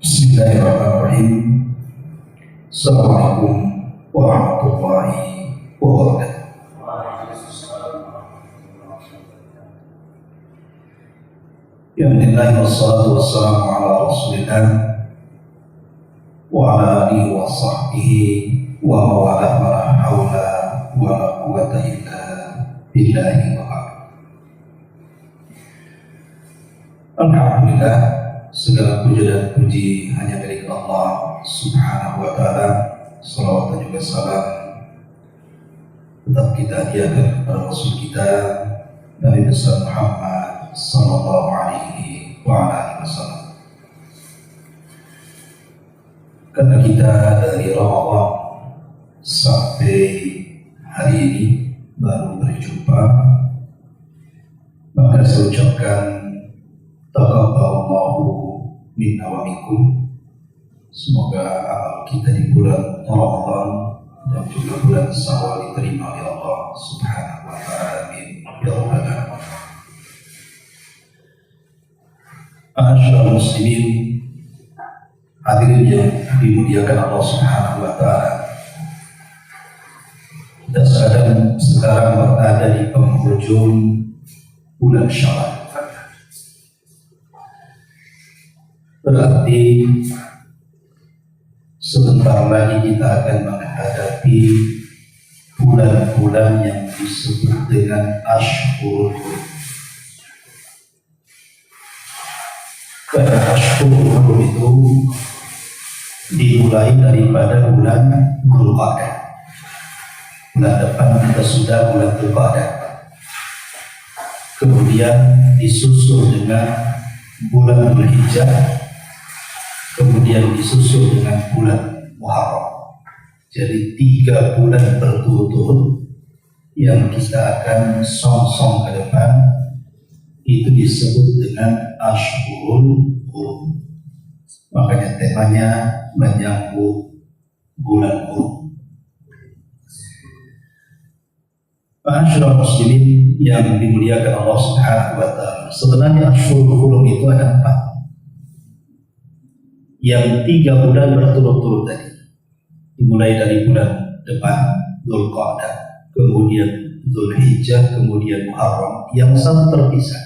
Bismillahirrahmanirrahim. Assalamualaikum warahmatullahi wabarakatuh. Alhamdulillah wassalatu wassalamu ala rasulillah wa ala alihi wa sahbihi wa mawalah wa la hawla wa la quwwata illa billahi wa ba'd. Alhamdulillah, segala puji dan puji hanya milik Allah Subhanahu wa ta'ala. Salawat dan juga salam tetap kita hadiahkan kepada Rasul kita Nabi besar Muhammad sallallahu alaihi wa alihi wasallam. Karena kita dari Ramadan sampai hari ini baru berjumpa, maka saya ucapkan taqabbalallahu minna wa minkum. Semoga amal kita di bulan Ramadan dan juga bulan Syawal diterima oleh Allah Subhanahu wa ta'ala. Amin ya rabbal alamin. Ma'asyiral muslimin, hadirin yang dimuliakan Allah Subhanahu wa ta'ala, kita sekarang berada di penghujung bulan Syawal. Berarti sebentar lagi kita akan menghadapi bulan-bulan yang disebut dengan Ashhurul Hurum. Karena Ashhurul Hurum itu dimulai daripada bulan Dzulqa'dah. Bulan depan kita sudah bulan Dzulqa'dah. Kemudian disusul dengan bulan Dzulhijjah. Kemudian disusul dengan bulan Muharram. Jadi 3 bulan berturut-turut yang kita akan song-song ke depan, itu disebut dengan Ashhurul Hurum. Makanya temanya menyambut bulan Hurum. Ma'asyiral muslimin yang dimuliakan Allah Subhanahu wa ta'ala, sebenarnya Ashhurul Hurum itu ada 4. Yang 3 bulan berturut-turut tadi, dimulai dari bulan depan Dzulqa'dah, kemudian Dzulhijjah, kemudian Muharram. Yang satu terpisah,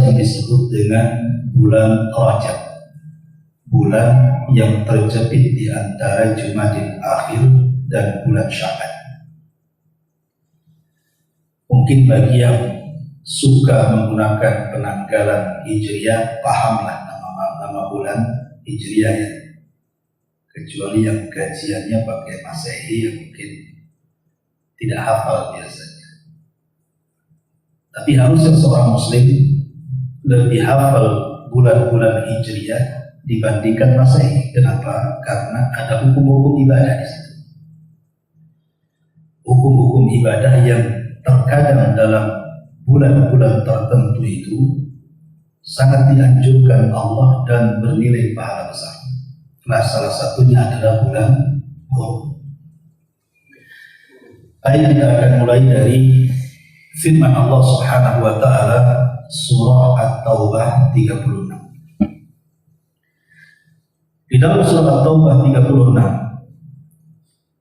yang disebut dengan bulan Rajab, bulan yang terjepit di antara Jumadil Akhir dan bulan Sya'ban. Mungkin bagi yang suka menggunakan penanggalan Hijriyah, pahamlah nama bulan Hijriyah ya. Kecuali yang kajiannya pakai Masehi yang mungkin tidak hafal biasanya. Tapi harusnya seorang muslim lebih hafal bulan-bulan Hijriyah dibandingkan Masehi. Kenapa? Karena ada hukum-hukum ibadah di situ. Hukum-hukum ibadah yang terkadang dalam bulan-bulan tertentu itu sangat dianjurkan Allah dan bernilai pahala besar. Nah, salah satunya adalah bulan Hurum. Baik, kita akan mulai dari firman Allah Subhanahu wa ta'ala, surah At-Taubah 36. Di dalam surah At-Taubah 36,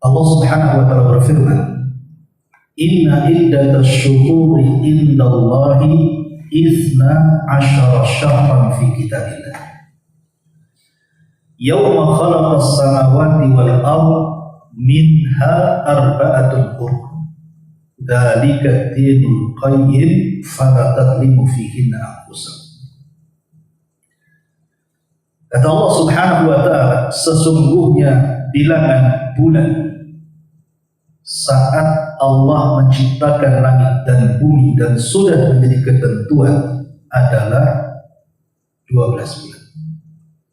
Allah Subhanahu wa ta'ala berfirman, Inna iddatash syuhuri indallahi 12 syahran fi kitabillah yawma khalaqas samawati wal ardh minha arba'atun hurum dzalika ad-dinul qayyim fala tadlimu fihinna anfusakum. Kata Allah Subhanahu wa ta'ala, sesungguhnya bilangan bulan saat Allah menciptakan langit dan bumi dan sudah menjadi ketentuan adalah 12 bulan.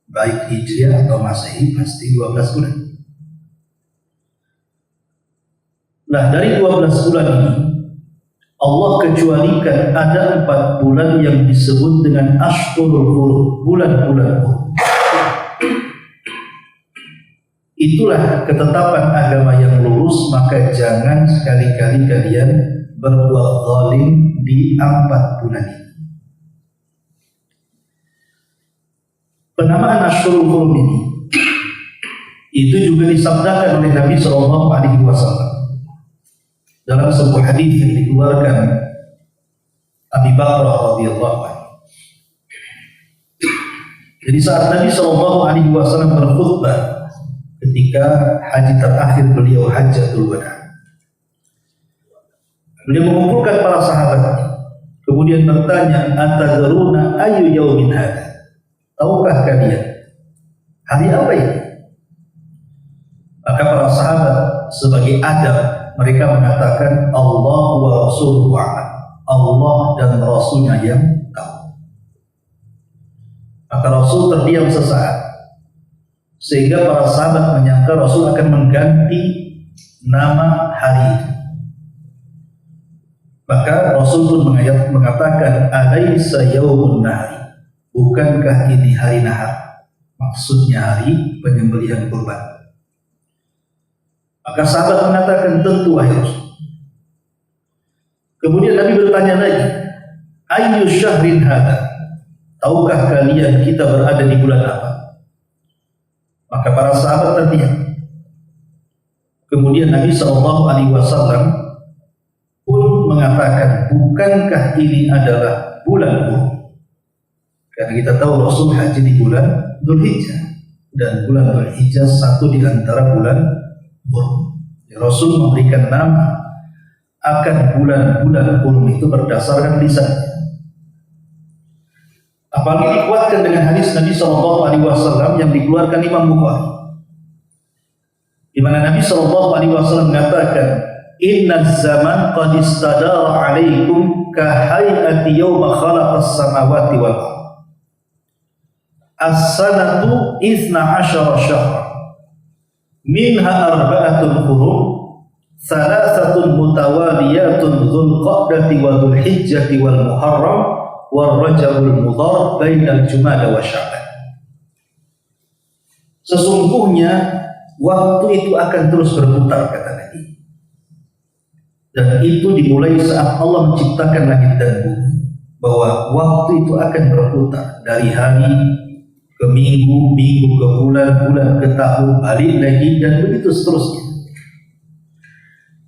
Baik Hijriah atau Masehi pasti 12 bulan. Nah, dari 12 bulan ini Allah kecualikan ada 4 bulan yang disebut dengan Ashhurul Hurum, bulan-bulan hurum. Itulah ketetapan agama yang lurus, maka jangan sekali-kali kalian berbuat zalim di 4 bulan ini. Penamaan Ashhurul Hurum ini itu juga disabdakan oleh Nabi Shallallahu Alaihi Wasallam dalam sebuah hadis yang dikeluarkan Abi Bakrah radhiyallahu anhu. Jadi saat Nabi Shallallahu Alaihi Wasallam berkhutbah ketika haji terakhir beliau, Hajjatul Wada, beliau mengumpulkan para sahabat, kemudian bertanya, atadruna ayu yaumin hada? Tahukah kalian hari apa ini? Maka para sahabat sebagai adab mereka mengatakan, Allah wa Rasuluhu a'lam, Allah dan Rasulnya yang tahu. Maka Rasul terdiam sesaat, sehingga para sahabat menyangka Rasul akan mengganti nama hari itu. Maka Rasul pun mengatakan, alaysa yaumun nahri, bukankah ini hari nahar? Maksudnya hari penyembelihan kurban. Maka sahabat mengatakan, tentu wahai Rasul. Kemudian Nabi bertanya lagi, ayyu syahrin hada? Tahukah kalian kita berada di bulan apa? Maka para sahabat terdiam. Kemudian Nabi SAW pun mengatakan, bukankah ini adalah bulan Hurum? Karena kita tahu Rasul haji di bulan Dzulhijjah, dan bulan Dzulhijjah satu di antara bulan Hurum. Rasul memberikan nama akan bulan-bulan Hurum itu berdasarkan lisannya. Apalagi dikuatkan dengan hadis Nabi SAW yang dikeluarkan Imam Bukhari, di mana Nabi SAW mengatakan, inna zaman qad istadara alaikum kahayati yawma khalaqas samawati wal ardh. As-sanatu 12 syahra, minha arba'atun hurum, thalathatun mutawaliyatun dzul qa'dati wa dzul hijjati wal muharram wal rajabul mudhar bainal jumada wa sya'ban. Sesungguhnya waktu itu akan terus berputar, kata Nabi, dan itu dimulai saat Allah menciptakan langit dan bumi, bahwa waktu itu akan berputar dari hari ke minggu, minggu ke bulan, bulan ke tahun, balik lagi, dan begitu seterusnya.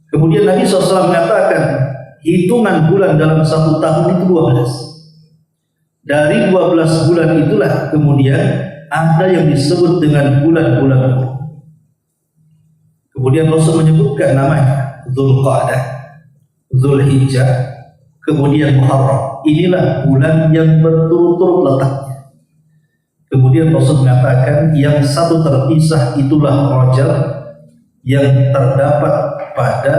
Kemudian Nabi SAW mengatakan, hitungan bulan dalam 1 tahun itu 12. Dari 12 bulan itulah kemudian ada yang disebut dengan bulan-bulan Hurum. Kemudian Rasul menyebutkan namanya, Dzulqa'dah, Dzulhijjah, kemudian Muharram. Inilah bulan yang berturut-turut letaknya. Kemudian Rasul mengatakan yang satu terpisah itulah Rajab, yang terdapat pada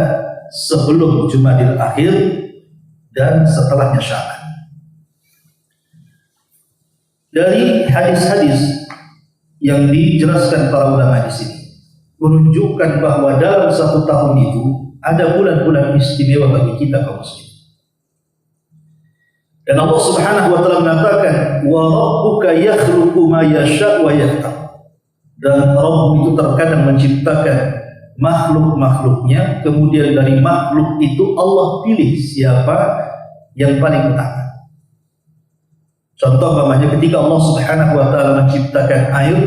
sebelum Jumadil Akhir dan setelahnya Sya'ban. Dari hadis-hadis yang dijelaskan para ulama di sini menunjukkan bahwa dalam 1 tahun itu ada bulan-bulan istimewa bagi kita kaum muslimin. Dan Allah Subhanahu wa taala mengatakan, wa rabbuka yakhluqu ma yasha' wa yakhtar. Dan Rabb itu terkadang menciptakan makhluk-makhluknya, kemudian dari makhluk itu Allah pilih siapa yang paling utama. Contoh umpamanya ketika Allah Subhanahu wa taala menciptakan air,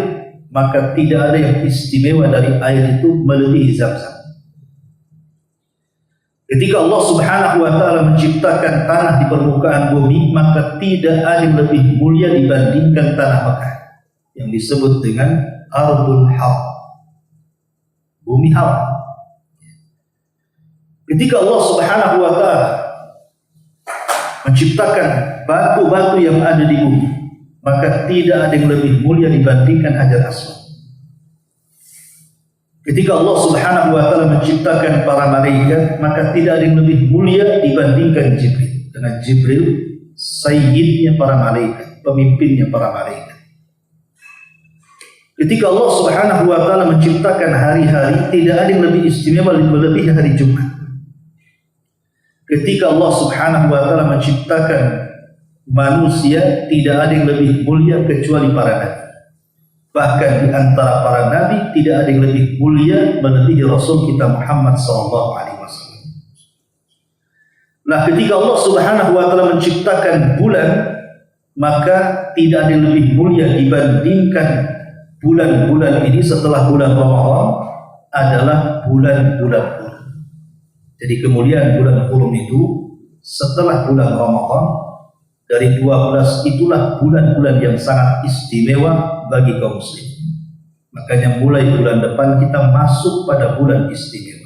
maka tidak ada yang istimewa dari air itu melebihi Zam-Zam. Ketika Allah Subhanahu wa taala menciptakan tanah di permukaan bumi, maka tidak ada yang lebih mulia dibandingkan tanah Mekah yang disebut dengan Ardul Haram, bumi haram. Ketika Allah Subhanahu wa taala menciptakan batu-batu yang ada di bumi, maka tidak ada yang lebih mulia dibandingkan Hajar Aswad. Ketika Allah Subhanahu wa taala menciptakan para malaikat, maka tidak ada yang lebih mulia dibandingkan Jibril. Karena Jibril sayyidnya para malaikat, pemimpinnya para malaikat. Ketika Allah Subhanahu wa taala menciptakan hari-hari, tidak ada yang lebih istimewa melebihi hari Jumat. Ketika Allah Subhanahu wa taala menciptakan manusia, tidak ada yang lebih mulia kecuali para nabi. Bahkan di antara para nabi tidak ada yang lebih mulia melebihi Rasul kita Muhammad SAW. Nah, ketika Allah Subhanahu wa taala menciptakan bulan, maka tidak ada yang lebih mulia dibandingkan bulan-bulan ini setelah bulan Ramadan adalah bulan-bulan Hurum. Jadi kemuliaan bulan Hurum itu setelah bulan Ramadan, dari 12 itulah bulan-bulan yang sangat istimewa bagi kaum muslim. Makanya mulai bulan depan kita masuk pada bulan istimewa.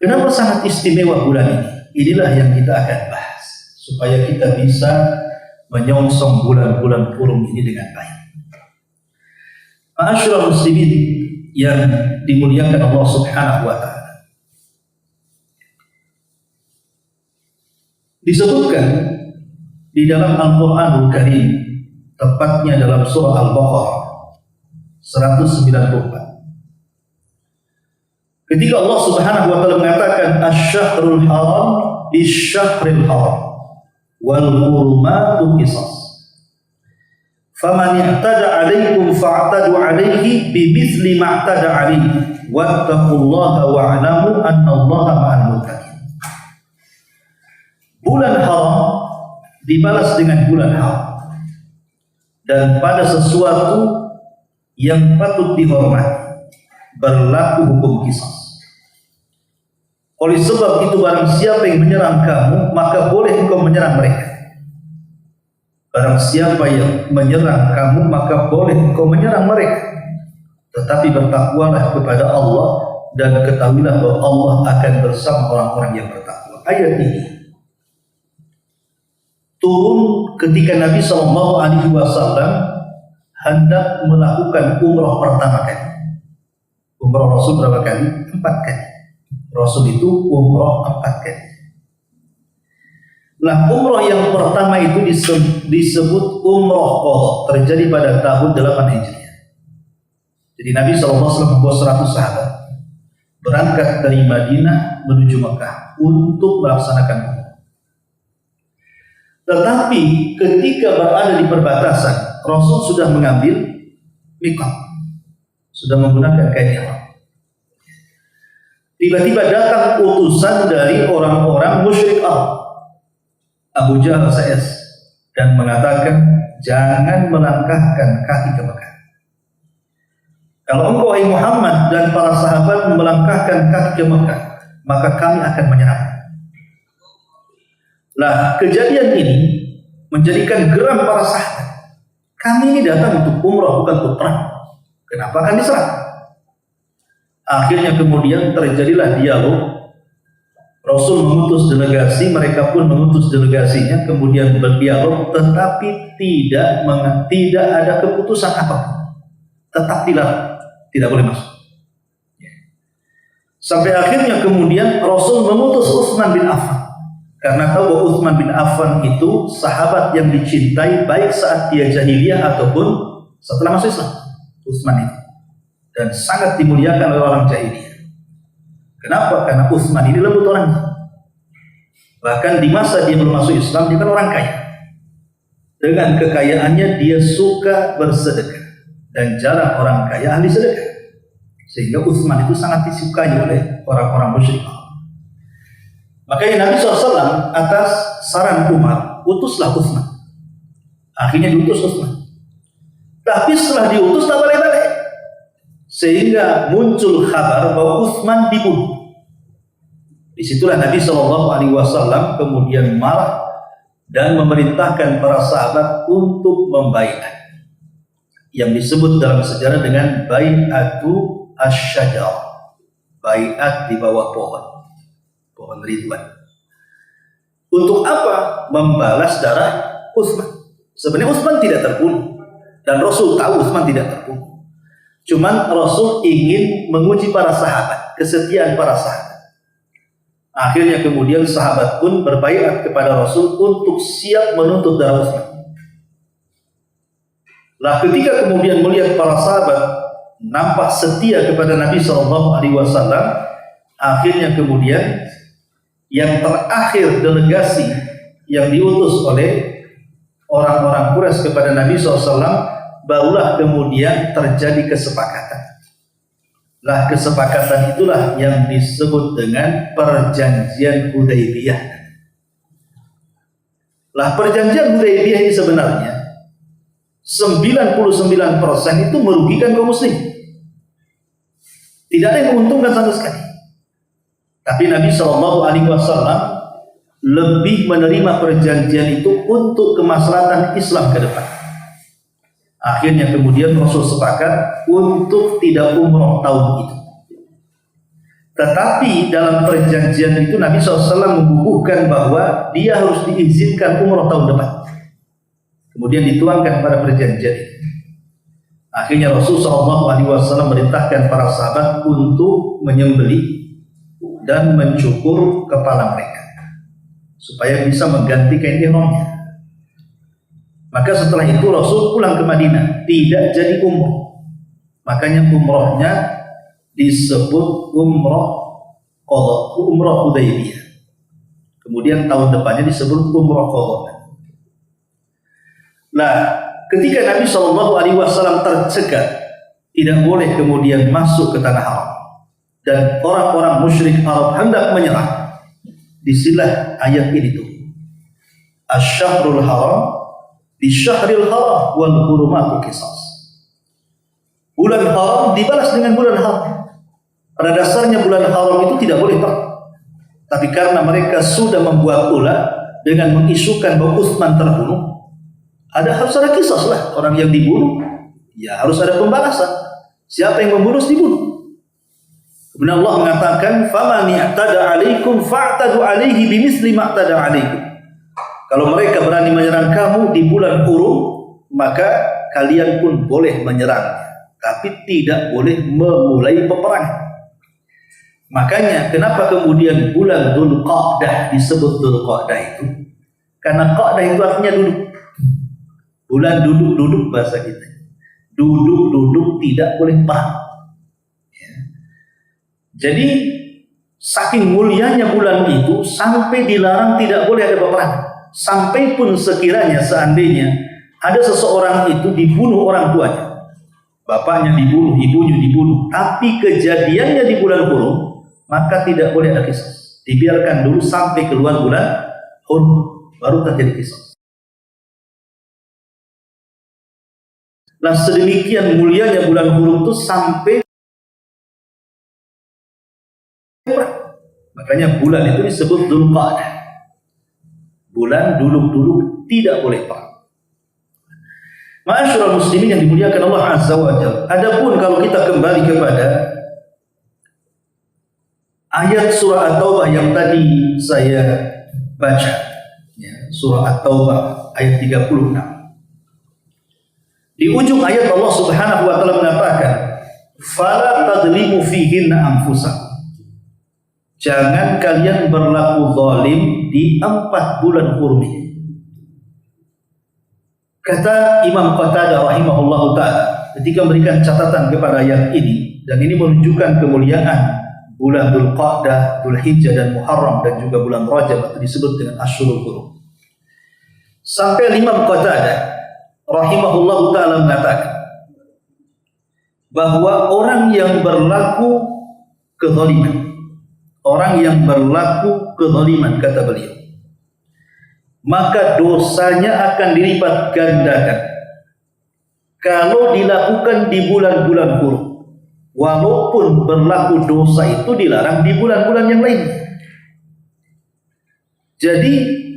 Kenapa sangat istimewa bulan ini? Inilah yang kita akan bahas supaya kita bisa menyongsong bulan-bulan Hurum ini dengan baik. Ma'asyiral muslimin yang dimuliakan Allah Subhanahu wa taala. Disebutkan di dalam Al-Qur'anul Karim, tepatnya dalam surah Al-Baqarah 194. Ketika Allah Subhanahu wa taala mengatakan asy-syahrul haram bisy-syahril haram wal hurumatu qisas. Faman i'tada 'alaikum fa'tadu 'alaihi bimithli ma i'tada 'alaihi wattaqullaha wa'lamu annallaha ma'al muttaqin. Bulan haram dibalas dengan bulan haram, dan pada sesuatu yang patut dihormati berlaku hukum qisas. Oleh sebab itu barang siapa yang menyerang kamu, maka boleh engkau menyerang mereka. Barang siapa yang menyerang kamu, maka boleh engkau menyerang mereka. Tetapi bertakwalah kepada Allah dan ketahuilah bahwa Allah akan bersama orang-orang yang bertakwa. Ayat ini turun ketika Nabi SAW hendak melakukan umrah pertama kali. Umrah Rasul berapa kali? 4 kali. Rasul itu umrah 4 kali. Nah, umrah yang pertama itu disebut umrah qadha, terjadi pada tahun 8 Hijriah. Jadi Nabi SAW membawa 100 sahabat berangkat dari Madinah menuju Mekah untuk melaksanakan umrah. Tetapi ketika berada di perbatasan, Rasul sudah mengambil miqat, sudah menggunakan kain ihram. Tiba-tiba datang utusan dari orang-orang musyrik Abu Jahal CS dan mengatakan, jangan melangkahkan kaki ke Mekah. Kalau engkau wahai Muhammad dan para sahabat melangkahkan kaki ke Mekah, maka kami akan menyerang. Nah, kejadian ini menjadikan geram para sahabat. Kami ini datang untuk umrah, bukan untuk perang. Kenapa akan diserang? Akhirnya kemudian terjadilah dialog. Rasul mengutus delegasi, mereka pun mengutus delegasinya, kemudian berdialog, tetapi tidak ada keputusan apapun. Tetap dilarang, tidak boleh masuk. Sampai akhirnya kemudian Rasul mengutus Utsman bin Affan, karena tahu bahwa Utsman bin Affan itu sahabat yang dicintai baik saat dia jahiliyah ataupun setelah masuk Islam. Utsman itu, dan sangat dimuliakan oleh orang jahiliyah. Kenapa? Karena Utsman ini lembut orangnya. Bahkan di masa dia belum masuk Islam, dia kan orang kaya. Dengan kekayaannya dia suka bersedekah, dan jarang orang kaya ahli sedekah. Sehingga Utsman itu sangat disukai oleh orang-orang musyrik. Makanya Nabi SAW atas saran Umar, utuslah Utsman. Akhirnya diutus Utsman. Tapi setelah diutus tak balik-balik, sehingga muncul kabar bahwa Utsman dibunuh. Disitulah Nabi SAW kemudian marah dan memerintahkan para sahabat untuk membaiat, yang disebut dalam sejarah dengan bai'atu asy-syajar, baiat di bawah pohon Ridwan. Untuk apa? Membalas darah Utsman. Sebenarnya Utsman tidak terbunuh, dan Rasul tahu Utsman tidak terbunuh. Cuman Rasul ingin menguji para sahabat, kesetiaan para sahabat. Akhirnya kemudian sahabat pun berbaiat kepada Rasul untuk siap menuntut darah Utsman. Nah, ketika kemudian melihat para sahabat nampak setia kepada Nabi SAW, akhirnya kemudian yang terakhir delegasi yang diutus oleh orang-orang Quraisy kepada Nabi SAW, barulah kemudian terjadi kesepakatan Lah kesepakatan itulah yang disebut dengan perjanjian Hudaybiyah. Lah perjanjian Hudaybiyah ini sebenarnya 99% itu merugikan kaum muslim. Tidak ada yang menguntungkan sama sekali. Tapi Nabi SAW lebih menerima perjanjian itu untuk kemaslahatan Islam ke depan. Akhirnya kemudian Rasul sepakat untuk tidak umroh tahun itu. Tetapi dalam perjanjian itu Nabi SAW membubuhkan bahwa dia harus diizinkan umroh tahun depan. Kemudian dituangkan pada perjanjian itu. Akhirnya Rasul SAW merintahkan para sahabat untuk menyembelih dan mencukur kepala mereka supaya bisa menggantikan ihramnya. Maka setelah itu Rasul pulang ke Madinah, tidak jadi umroh. Makanya umrohnya disebut umroh qadha, umroh Hudaybiyah. Kemudian tahun depannya disebut umroh qadha. Nah, ketika Nabi SAW tercegat, tidak boleh kemudian masuk ke tanah haram, dan orang-orang musyrik Arab hendak menyerah, disinilah ayat ini tuh. Asy-syahrul haram di syahril haram wal hurumatu qisas. Bulan haram dibalas dengan bulan haram. Pada dasarnya bulan haram itu tidak boleh perang. Tapi karena mereka sudah membuat ulah dengan mengisukan bahwa Utsman terbunuh, harus ada kisah lah. Orang yang dibunuh, ya harus ada pembalasan. Siapa yang membunuh dibunuh. Kemudian Allah mengatakan, "Faman i'tada 'alaikum fa'tadu 'alaihi bimithli ma i'tada 'alaikum." Kalau mereka berani menyerang kamu di bulan Hurum, maka kalian pun boleh menyerangnya, tapi tidak boleh memulai peperangan. Makanya kenapa kemudian bulan Dzulqa'dah disebut Dzulqa'dah itu? Karena Qa'dah itu artinya duduk. Bulan duduk-duduk bahasa kita. Duduk-duduk tidak boleh perang. Ya. Jadi saking mulianya bulan itu sampai dilarang tidak boleh ada peperangan. Sampai pun sekiranya seandainya ada seseorang itu dibunuh orang tuanya, bapaknya dibunuh, ibunya dibunuh, tapi kejadiannya di bulan Hurum, maka tidak boleh ada kisah. Dibiarkan dulu sampai keluar bulan Hurum, baru terjadi kisah. Nah, sedemikian mulianya bulan Hurum itu sampai, makanya bulan itu disebut Dzulqa'dah. Bulan duduk-duduk tidak boleh perang. Ma'asyiral muslimin yang dimuliakan Allah Azza wa Jalla. Adapun kalau kita kembali kepada ayat surah At-Taubah yang tadi saya baca, ya, surah At-Taubah ayat 36. Di ujung ayat Allah Subhanahu wa taala mengatakan, "Fala tadlimu fihinna anfusakum." Jangan kalian berlaku zalim di 4 bulan Hurum ini. Kata Imam Qatadah rahimahullahu ta'ala ketika memberikan catatan kepada ayat ini, dan ini menunjukkan kemuliaan bulan Dzulqa'dah, Dzulhijjah dan Muharram, dan juga bulan Rajab atau disebut dengan Asyurul Hurum. Sampai Imam Qatadah rahimahullahu ta'ala mengatakan bahwa orang yang berlaku kezaliman, orang yang berlaku kezaliman, kata beliau, maka dosanya akan dilipat gandakan kalau dilakukan di bulan-bulan Hurum, walaupun berlaku dosa itu dilarang di bulan-bulan yang lain. Jadi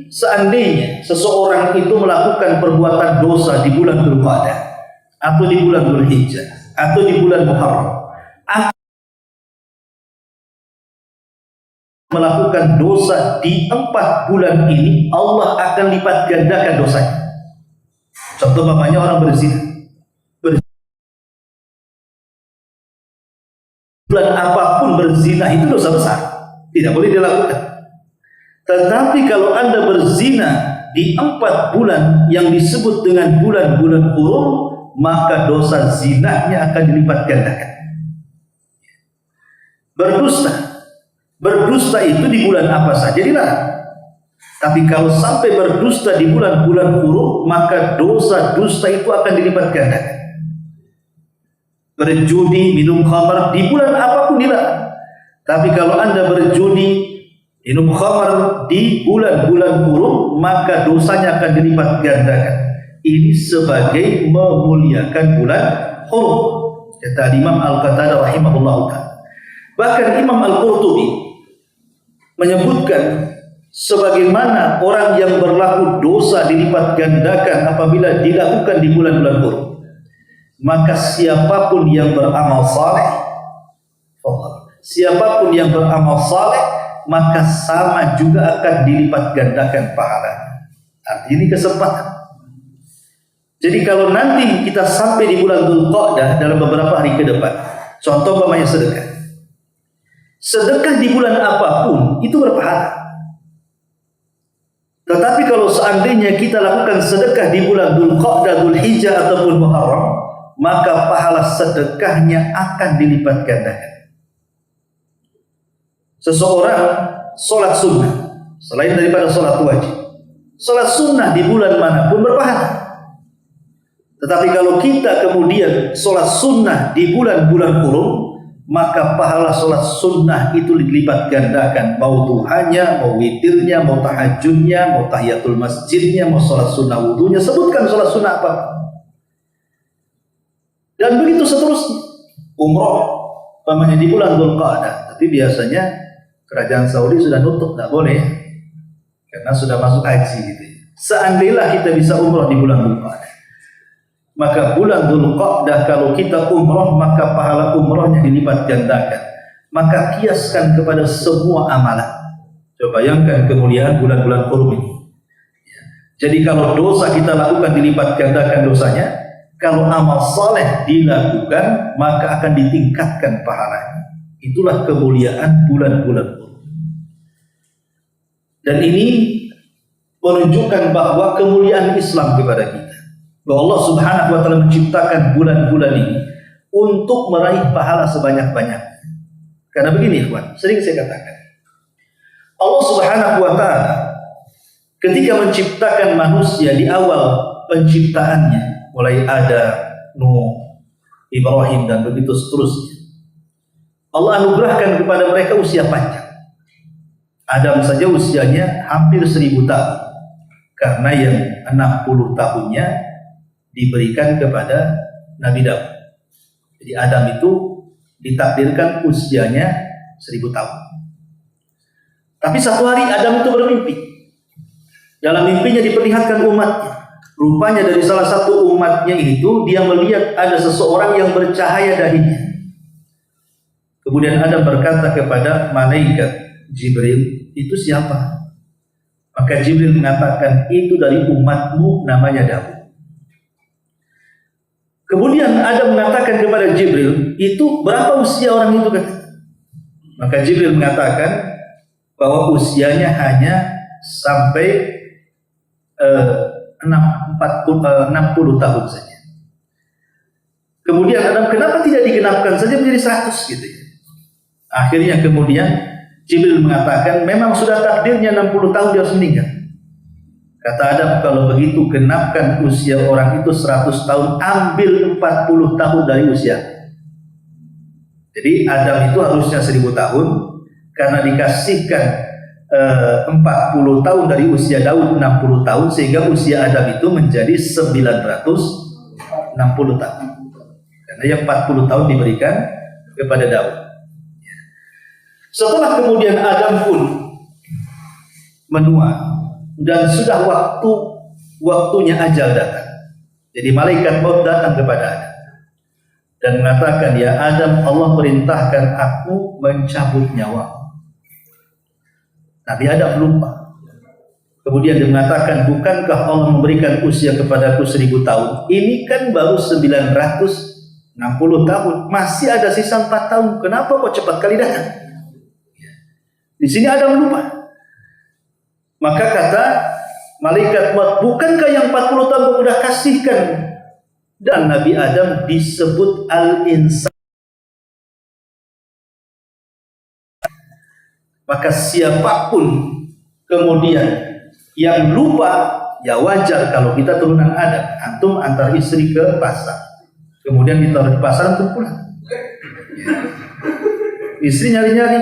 seandainya seseorang itu melakukan perbuatan dosa di bulan Dzulqa'dah atau di bulan Dzulhijjah atau di bulan Muharram, melakukan dosa di 4 bulan ini, Allah akan lipat gandakan dosanya. Contoh bapaknya orang berzina. Bulan apapun berzina itu dosa besar, tidak boleh dilakukan. Tetapi kalau Anda berzina di 4 bulan yang disebut dengan bulan-bulan Hurum, maka dosa zinanya akan dilipat gandakan. Berdusta itu di bulan apa saja dilarang. Tapi kalau sampai berdusta di bulan-bulan Hurum, maka dosa dusta itu akan dilipat gandakan. berjudi, minum khamar di bulan apapun dilarang. Tapi kalau Anda berjudi, minum khamar di bulan-bulan hurum, maka dosanya akan dilipat gandakan. Ini sebagai memuliakan bulan hurum, kata Imam Al-Qatadah rahimahullah ta'ala. Bahkan Imam Al-Qurtubi menyebutkan sebagaimana orang yang berlaku dosa dilipat gandakan apabila dilakukan di bulan-bulan hurum, maka siapapun yang beramal saleh, maka sama juga akan dilipat gandakan pahalanya. Artinya ini kesempatan. Jadi kalau nanti kita sampai di bulan Dzulqa'dah dalam beberapa hari ke depan, contoh umpamanya sedekah. Sedekah di bulan apapun itu berpahala. Tetapi kalau seandainya kita lakukan sedekah di bulan Dzulqa'dah, Dzulhijjah ataupun Muharram, maka pahala sedekahnya akan dilipat gandakan. Seseorang sholat sunnah selain daripada sholat wajib, sholat sunnah di bulan manapun berpahala. Tetapi kalau kita kemudian sholat sunnah di bulan-bulan hurum, maka pahala sholat sunnah itu dilipat gandakan. Mau duhanya, mau witirnya, mau tahajudnya, mau tahiyatul masjidnya, mau sholat sunnah wudunya, sebutkan sholat sunnah apa. Dan begitu seterusnya. Umroh umpamanya di bulan Dzulqa'dah, tapi biasanya kerajaan Saudi sudah nutup, tidak boleh, karena sudah masuk haji gitu. Seandainya kita bisa umroh di bulan Dzulqa'dah, maka bulan Dzulqa'dah kalau kita umroh, maka pahala umrohnya dilipat gandakan. Maka kiaskan kepada semua amalan. Coba bayangkan kemuliaan bulan-bulan hurum ini. Jadi kalau dosa kita lakukan dilipat gandakan dosanya, kalau amal saleh dilakukan maka akan ditingkatkan pahalanya. Itulah kemuliaan bulan-bulan hurum. Dan ini menunjukkan bahwa kemuliaan Islam kepada kita, bahwa Allah Subhanahu wa taala menciptakan bulan-bulan ini untuk meraih pahala sebanyak-banyaknya. Karena begini, ikhwan, sering saya katakan, Allah Subhanahu wa taala ketika menciptakan manusia di awal penciptaannya, mulai ada Nuh, Ibrahim dan begitu seterusnya, Allah anugerahkan kepada mereka usia panjang. Adam saja usianya hampir 1000 tahun, karena yang 60 tahunnya diberikan kepada Nabi Daud. Jadi Adam itu ditakdirkan usianya 1000 tahun. Tapi satu hari Adam itu bermimpi. Dalam mimpinya diperlihatkan umatnya. Rupanya dari salah satu umatnya itu dia melihat ada seseorang yang bercahaya dahinya. Kemudian Adam berkata kepada malaikat Jibril, itu siapa? Maka Jibril mengatakan, itu dari umatmu, namanya Daud. Kemudian Adam mengatakan kepada Jibril, itu berapa usia orang itu? Maka Jibril mengatakan bahwa usianya hanya sampai 60 tahun saja. Kemudian Adam, kenapa tidak digenapkan saja menjadi 100 gitu ya? Akhirnya kemudian Jibril mengatakan, memang sudah takdirnya 60 tahun dia harus meninggal. Kata Adam, kalau begitu genapkan usia orang itu 100 tahun, ambil 40 tahun dari usia. Jadi Adam itu harusnya 1000 tahun, karena dikasihkan 40 tahun dari usia Daud 60 tahun, sehingga usia Adam itu menjadi 960 tahun. Karena yang 40 tahun diberikan kepada Daud. Setelah kemudian Adam pun menua dan sudah waktunya ajal datang. Jadi malaikat maut datang kepada Adam dan mengatakan, ya Adam, Allah perintahkan aku mencabut nyawa. Nabi Adam lupa. Kemudian dia mengatakan, bukankah Allah memberikan usia kepadaku 1000 tahun? Ini kan baru 960 tahun, masih ada sisa 4 tahun. Kenapa kok cepat kali datang? Di sini Adam lupa. Maka kata malaikat maut, bukankah yang 40 tahun kau sudah kasihkan? Dan Nabi Adam disebut al-insan. Maka siapapun kemudian yang lupa, ya wajar kalau kita turunan Adam. Antum antar istri ke pasar, kemudian ditaruh di pasar untuk pulang. Istri nyari-nyari,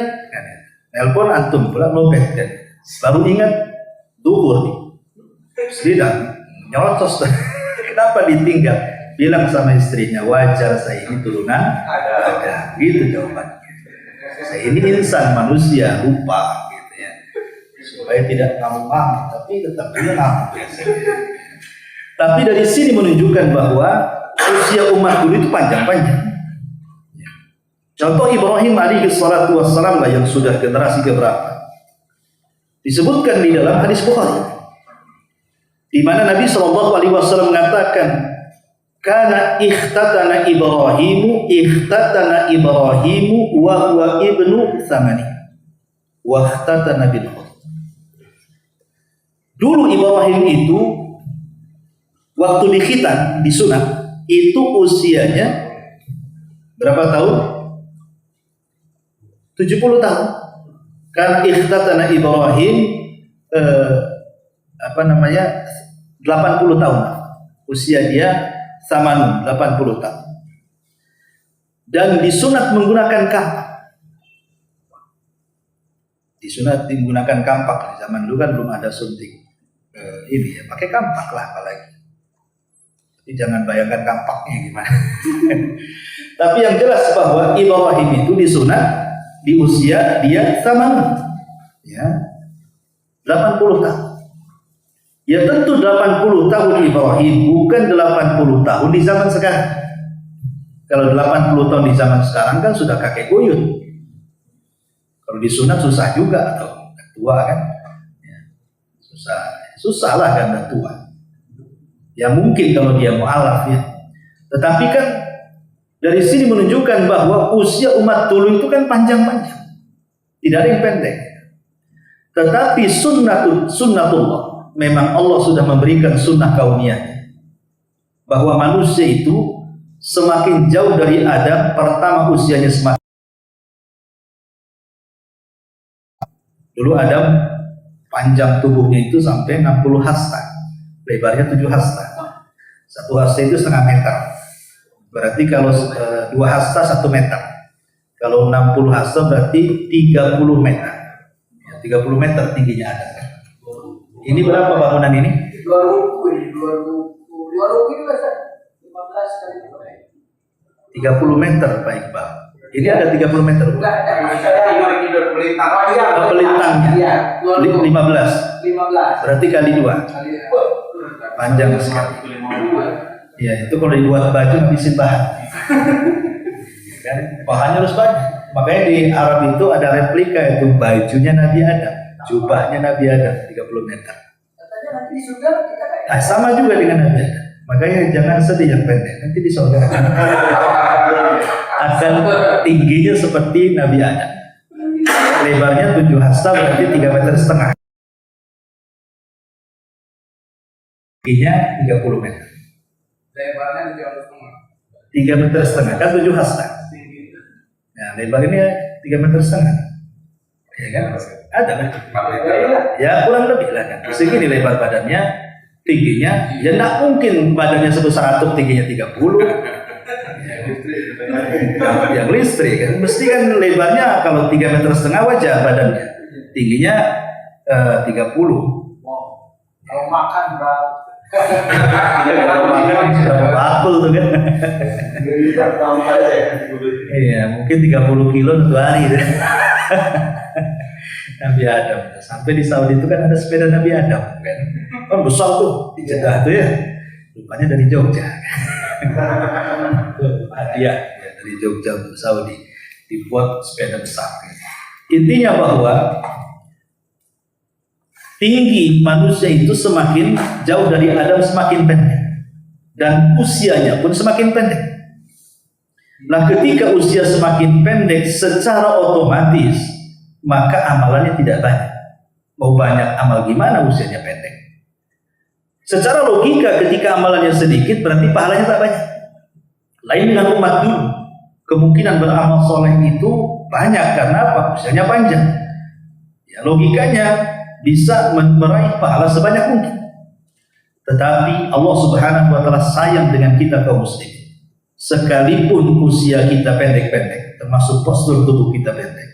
nelpon antum pulang lobet kan. Baru ingat duhur nih. Istri dah nyerocos. Kenapa ditinggal? Bilang sama istrinya, wajar saya ini turunan ada. Gitu jawabannya. Saya ini insan manusia lupa gitu ya. Supaya tidak ngamuk-ngamuk, tapi tetap juga ngamuk biasanya. Tapi dari sini menunjukkan bahwa usia umat dulu itu panjang-panjang. Contoh Ibrahim alaihi salatu wassalam lah yang sudah generasi keberapa. Disebutkan di dalam hadis Bukhari, di mana Nabi Shallallahu Alaihi Wasallam mengatakan, "Kana ikhtatana Ibrahimu wa huwa ibnu thamani, wa ikhtatana bil khut." Dulu Ibrahim itu waktu dikhitan, disunat, itu usianya berapa tahun? 70 tahun. Karena ikhtatana Ibrahim 80 tahun. Usia dia samanun 80 tahun. Dan disunat menggunakan kampak. Disunat menggunakan kampak. Di zaman dulu kan belum ada suntik ini ya, pakai kampak lah apalagi. Tapi jangan bayangkan kampaknya gimana. Tapi yang jelas bahwa Ibrahim itu disunat di usia dia samanun, ya 80 tahun. Ya tentu 80 tahun Ibrahim bukan 80 tahun di zaman sekarang. Kalau 80 tahun di zaman sekarang kan sudah kakek buyut. Kalau disunat susah juga atau tua kan? Ya, susah lah kan tua. Ya mungkin kalau dia mu'alaf ya. Tetapi kan dari sini menunjukkan bahwa usia umat dulu itu kan panjang-panjang. Tidak ada yang pendek. Tetapi sunnatullah. Memang Allah sudah memberikan sunnah kauniyahnya. Bahwa manusia itu semakin jauh dari Adam, pertama usianya semakin. Dulu Adam panjang tubuhnya itu sampai 60 hasta. Lebarnya 7 hasta. 1 hasta itu setengah meter. Berarti kalau 2 hasta 1 meter. Kalau 60 hasta berarti 30 meter. Ya, 30 meter tingginya ada. Ini berapa bangunan ini? 20 ini lah, 15 kali 30 meter Pak Iqbal. Ini ada 30 meter. Enggak ada. Pelintangnya. 15. Berarti kali 2. Panjang sekali. Ya itu kalau dibuat baju habisin bahan. Kan bahannya harus banyak. Makanya di Arab itu ada replika itu bajunya Nabi Adam, jubahnya Nabi Adam 30 meter. Katanya nanti di surga kita kayak. Nah, sama juga dengan Nabi Adam. Makanya jangan sedih yang pendek. Nanti di surga akan tingginya seperti Nabi Adam. Lebarnya 7 hasta berarti 3,5 meter. Tingginya 30 meter. Lebarnya 3,5 meter kan 7 hasta. Nah, lebarnya 3,5 meter. Ya kan? Ada kan? Ya kurang lebih lah kan. Segini lebar badannya, tingginya. Ya tidak mungkin badannya sebesar atom tingginya 30. Yang listrik kan. Mesti kan lebarnya kalau 3,5 meter wajar badannya. Tingginya 30. Wow. Kalau makan berapa? Kalau makan sudah bakul tuh kan. Iya, mungkin 30 kilo 1 hari. Nabi Adam. Sampai di Saudi itu kan ada sepeda Nabi Adam kan. Kan besar tuh di Jeddah tuh ya. Rupanya dari Jogja. Hadiah ya, dari Jogja untuk Saudi. Dibuat sepeda besar. Intinya bahwa tinggi manusia itu semakin jauh dari Adam semakin pendek. Dan usianya pun semakin pendek. Nah ketika usia semakin pendek secara otomatis maka amalannya tidak banyak. Mau banyak amal gimana usianya pendek? Secara logika ketika amalannya sedikit berarti pahalanya tak banyak. Lain dengan umat dulu. Kemungkinan beramal soleh itu banyak karena apa? Usianya panjang. Ya logikanya bisa meraih pahala sebanyak mungkin. Tetapi Allah Subhanahu wa taala sayang dengan kita kaum muslimin. sekalipun usia kita pendek-pendek, termasuk postur tubuh kita pendek,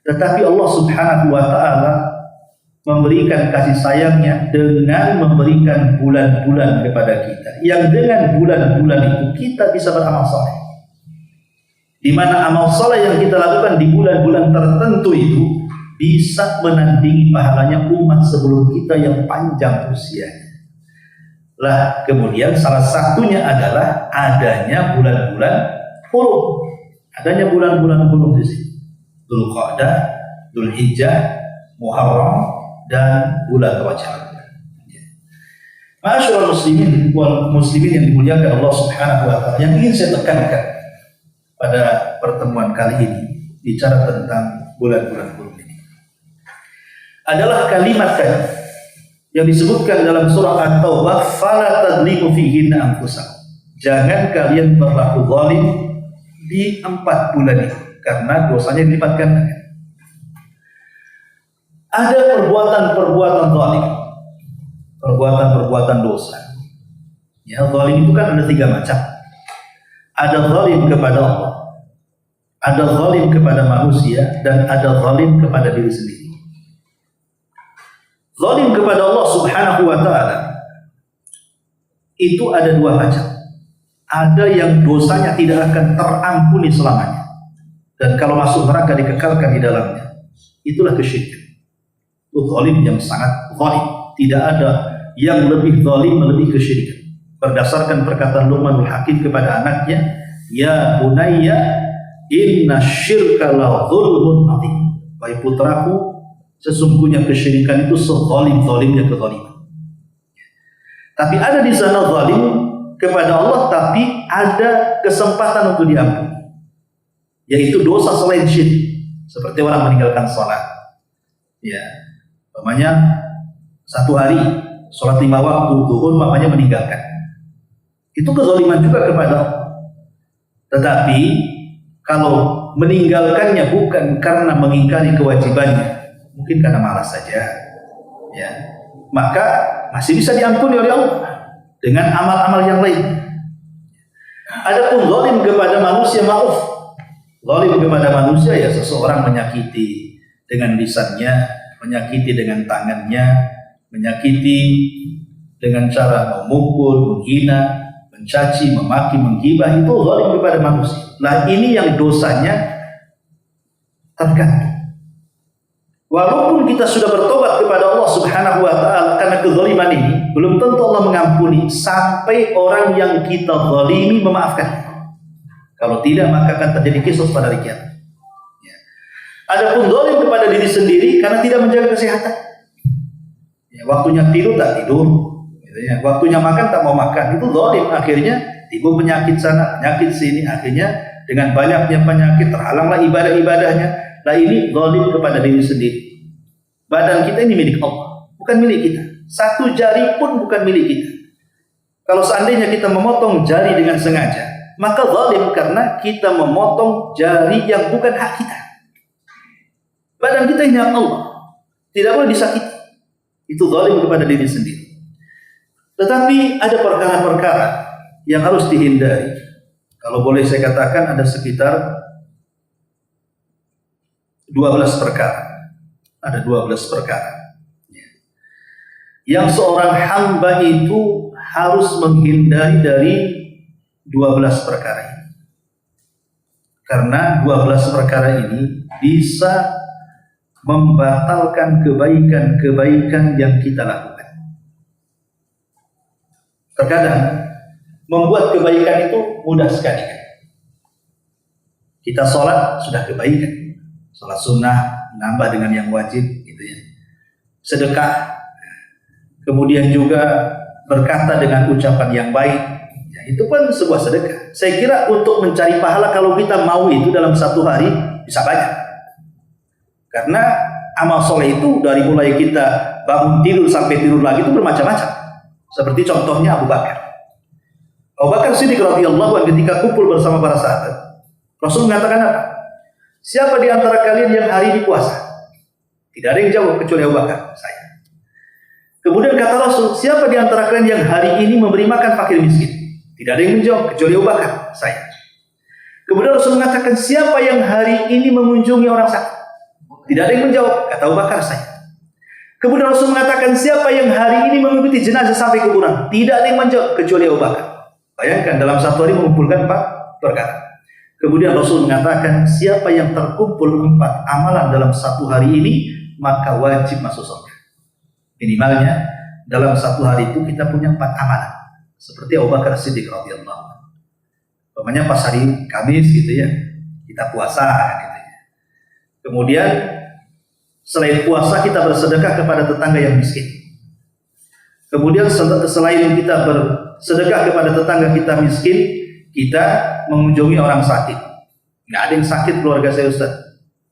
tetapi Allah Subhanahu wa Ta'ala memberikan kasih sayangnya dengan memberikan bulan-bulan kepada kita, yang dengan bulan-bulan itu kita bisa beramal saleh, di mana amal saleh yang kita lakukan di bulan-bulan tertentu itu bisa menandingi pahalanya umat sebelum kita yang panjang usianya. Lah kemudian salah satunya adalah adanya bulan-bulan hurum, adanya bulan-bulan hurum di sini, Dzulqa'dah, Dzulhijjah, Muharram, dan bulan Rajab. Ma'asyiral muslimin wal muslimin yang dimuliakan Allah Subhanahu wa Ta'ala, yang ingin saya tekankan pada pertemuan kali ini bicara tentang bulan-bulan hurum ini adalah kalimat yang disebutkan dalam surah At-Taubah, fala tadlimu fihinna anfusakum. Jangan kalian berlaku zalim di 4 bulan itu, karena dosanya dilipatkan. Ada perbuatan-perbuatan zalim, perbuatan-perbuatan dosa. Ya, zalim itu kan ada 3 macam. Ada zalim kepada Allah, ada zalim kepada manusia, dan ada zalim kepada diri sendiri. Zalim kepada Allah Subhanahu wa Ta'ala itu ada 2 macam. Ada yang dosanya tidak akan terampuni selamanya, dan kalau masuk neraka dikekalkan di dalamnya. Itulah kesyirikan. Itu zalim yang sangat zalim. Tidak ada yang lebih zalim melebihi kesyirikan. Berdasarkan perkataan Luqmanul Hakim kepada anaknya, ya bunayya inna syirka la dzulmun adzim. Wahai putraku, sesungguhnya kesyirikan itu sezalim-zalimnya kezaliman. Tapi ada di sana zalim kepada Allah, tapi ada kesempatan untuk diampuni, yaitu dosa selain syirik, seperti orang meninggalkan sholat. Ya, umpamanya 1 hari sholat 5 waktu zuhur, mamanya meninggalkan, itu kezaliman juga kepada Allah. Tetapi kalau meninggalkannya bukan karena mengingkari kewajibannya, mungkin karena malas saja, ya, maka masih bisa diampuni oleh Allah dengan amal-amal yang lain. Adapun zalim kepada manusia, maaf, zalim kepada manusia ya seseorang menyakiti dengan lisannya, menyakiti dengan tangannya, menyakiti dengan cara memukul, menghina, mencaci, memaki, menggibah, itu zalim kepada manusia. Nah, ini yang dosanya tergantung. Walaupun kita sudah bertobat kepada Allah Subhanahu wa Ta'ala karena kezaliman ini, belum tentu Allah mengampuni sampai orang yang kita zalimi memaafkan. Kalau tidak, maka akan terjadi kisos pada hari kiamat. Ya. Adapun zalim kepada diri sendiri karena tidak menjaga kesehatan. Ya, waktunya tidur tak tidur, gitu ya. Waktunya makan tak mau makan, itu zalim. Akhirnya timbul penyakit sana, penyakit sini. Akhirnya dengan banyaknya penyakit terhalanglah ibadah-ibadahnya. Nah, ini zalim kepada diri sendiri. Badan kita ini milik Allah, bukan milik kita. 1 jari pun bukan milik kita. Kalau seandainya kita memotong jari dengan sengaja, maka zalim karena kita memotong jari yang bukan hak kita. Badan kita ini hak Allah, tidak boleh disakiti. Itu zalim kepada diri sendiri. Tetapi ada perkara-perkara yang harus dihindari. Kalau boleh saya katakan ada sekitar 12 perkara. Ada 12 perkara yang seorang hamba itu harus menghindari dari 12 perkara ini. Karena 12 perkara ini bisa membatalkan kebaikan-kebaikan yang kita lakukan. Terkadang membuat kebaikan itu mudah sekali. Kita sholat sudah kebaikan. Sholat sunnah nambah dengan yang wajib, gitu ya. Sedekah, kemudian juga berkata dengan ucapan yang baik, ya, itu pun sebuah sedekah. Saya kira untuk mencari pahala kalau kita mau itu dalam 1 hari bisa banyak. Karena amal soleh itu dari mulai kita bangun tidur sampai tidur lagi itu bermacam-macam. Seperti contohnya Abu Bakar. Abu Bakar Siddiq radhiyallahu anhu ketika kumpul bersama para sahabat, Rasul mengatakan apa? Siapa di antara kalian yang hari ini puasa? Tidak ada yang jawab kecuali Abu Bakar, saya. Kemudian kata Rasul, siapa di antara kalian yang hari ini memberi makan fakir miskin? Tidak ada yang menjawab kecuali Abu Bakar. Bakar saya. Kemudian Rasul mengatakan, siapa yang hari ini mengunjungi orang sakit? Tidak ada yang menjawab, kata Abu Bakar saya. Kemudian Rasul mengatakan, siapa yang hari ini mengikuti jenazah sampai kuburan? Tidak ada yang menjawab kecuali Abu Bakar. Bayangkan dalam satu hari mengumpulkan 4 perkara. Kemudian Rasul mengatakan, siapa yang terkumpul 4 amalan dalam satu hari ini, maka wajib masuk surga. Minimalnya dalam satu hari itu kita punya 4 amalan. Seperti Abu Bakar Siddiq radhiyallahu anhu. Umpamanya pas hari Kamis gitu ya, kita puasa gitu ya. Kemudian selain puasa kita bersedekah kepada tetangga yang miskin. Kemudian selain kita bersedekah kepada tetangga kita miskin, kita mengunjungi orang sakit. Nggak ada yang sakit keluarga saya Ustaz,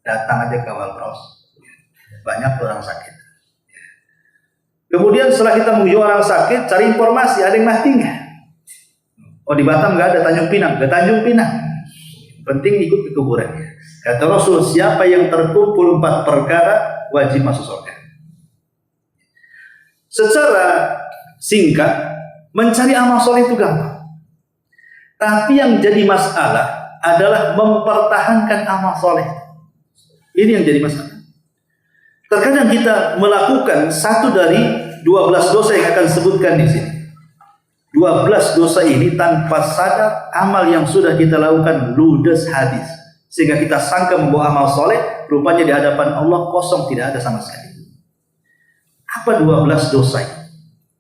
datang aja ke Walpros. Banyak orang sakit. Kemudian setelah kita mengunjungi orang sakit, cari informasi, ada yang mati nggak? Oh di Batam nggak ada, Tanjung Pinang, ke Tanjung Pinang. Penting ikut ke kuburannya. Kata Rasul, siapa yang terkumpul 4 perkara, wajib masuk surga. Secara singkat, mencari amal soleh itu gampang. Tapi yang jadi masalah adalah mempertahankan amal soleh. Ini yang jadi masalah. Terkadang kita melakukan satu dari 12 dosa yang akan sebutkan di sini. 12 dosa ini tanpa sadar amal yang sudah kita lakukan ludes habis. Sehingga kita sangka membawa amal soleh, rupanya di hadapan Allah kosong, tidak ada sama sekali. Apa 12 dosa ini?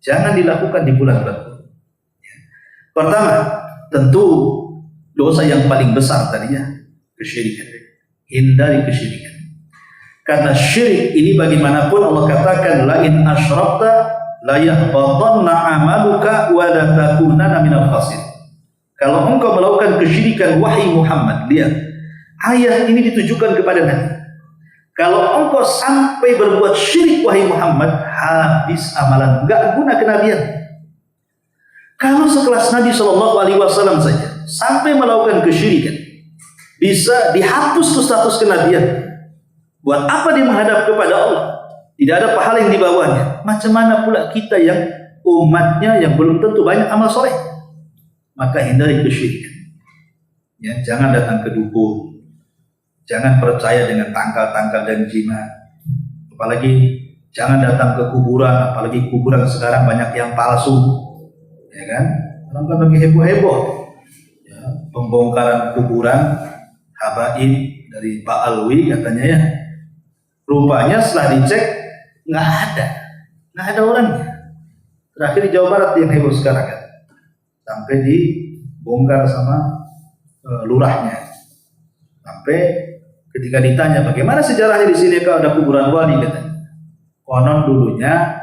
Jangan dilakukan di bulan-bulan. Pertama, tentu dosa yang paling besar tadinya, kesyirikan. Hindari kesyirikan. Karena syirik ini bagaimanapun Allah katakan, la in asyrakta la yahbatanna amaluka wa la takunanna minal khasirin. Kalau engkau melakukan kesyirikan, wahai Muhammad, lihat ayat ini ditujukan kepada Nabi. Kalau engkau sampai berbuat syirik, wahai Muhammad, habis amalan, enggak guna kenabian. Kalau sekelas Nabi SAW saja sampai melakukan kesyirikan, bisa dihapus tuh status kenabian. Buat apa dia menghadap kepada Allah? Tidak ada pahala yang dibawanya. Macam mana pula kita yang umatnya yang belum tentu banyak amal soleh? Maka hindari kesyirikan. Ya, jangan datang ke dukun. Jangan percaya dengan tangkal-tangkal dan jimat. Apalagi jangan datang ke kuburan. Apalagi kuburan sekarang banyak yang palsu. Ya kan? Orang kan lagi heboh-heboh. Ya, pembongkaran kuburan habaib dari Pak Alwi katanya ya. Rupanya setelah dicek nggak ada orangnya. Terakhir di Jawa Barat yang heboh sekarang kan, sampai dibongkar sama lurahnya. Sampai ketika ditanya bagaimana sejarahnya di sini kalau ada kuburan wali, katanya konon dulunya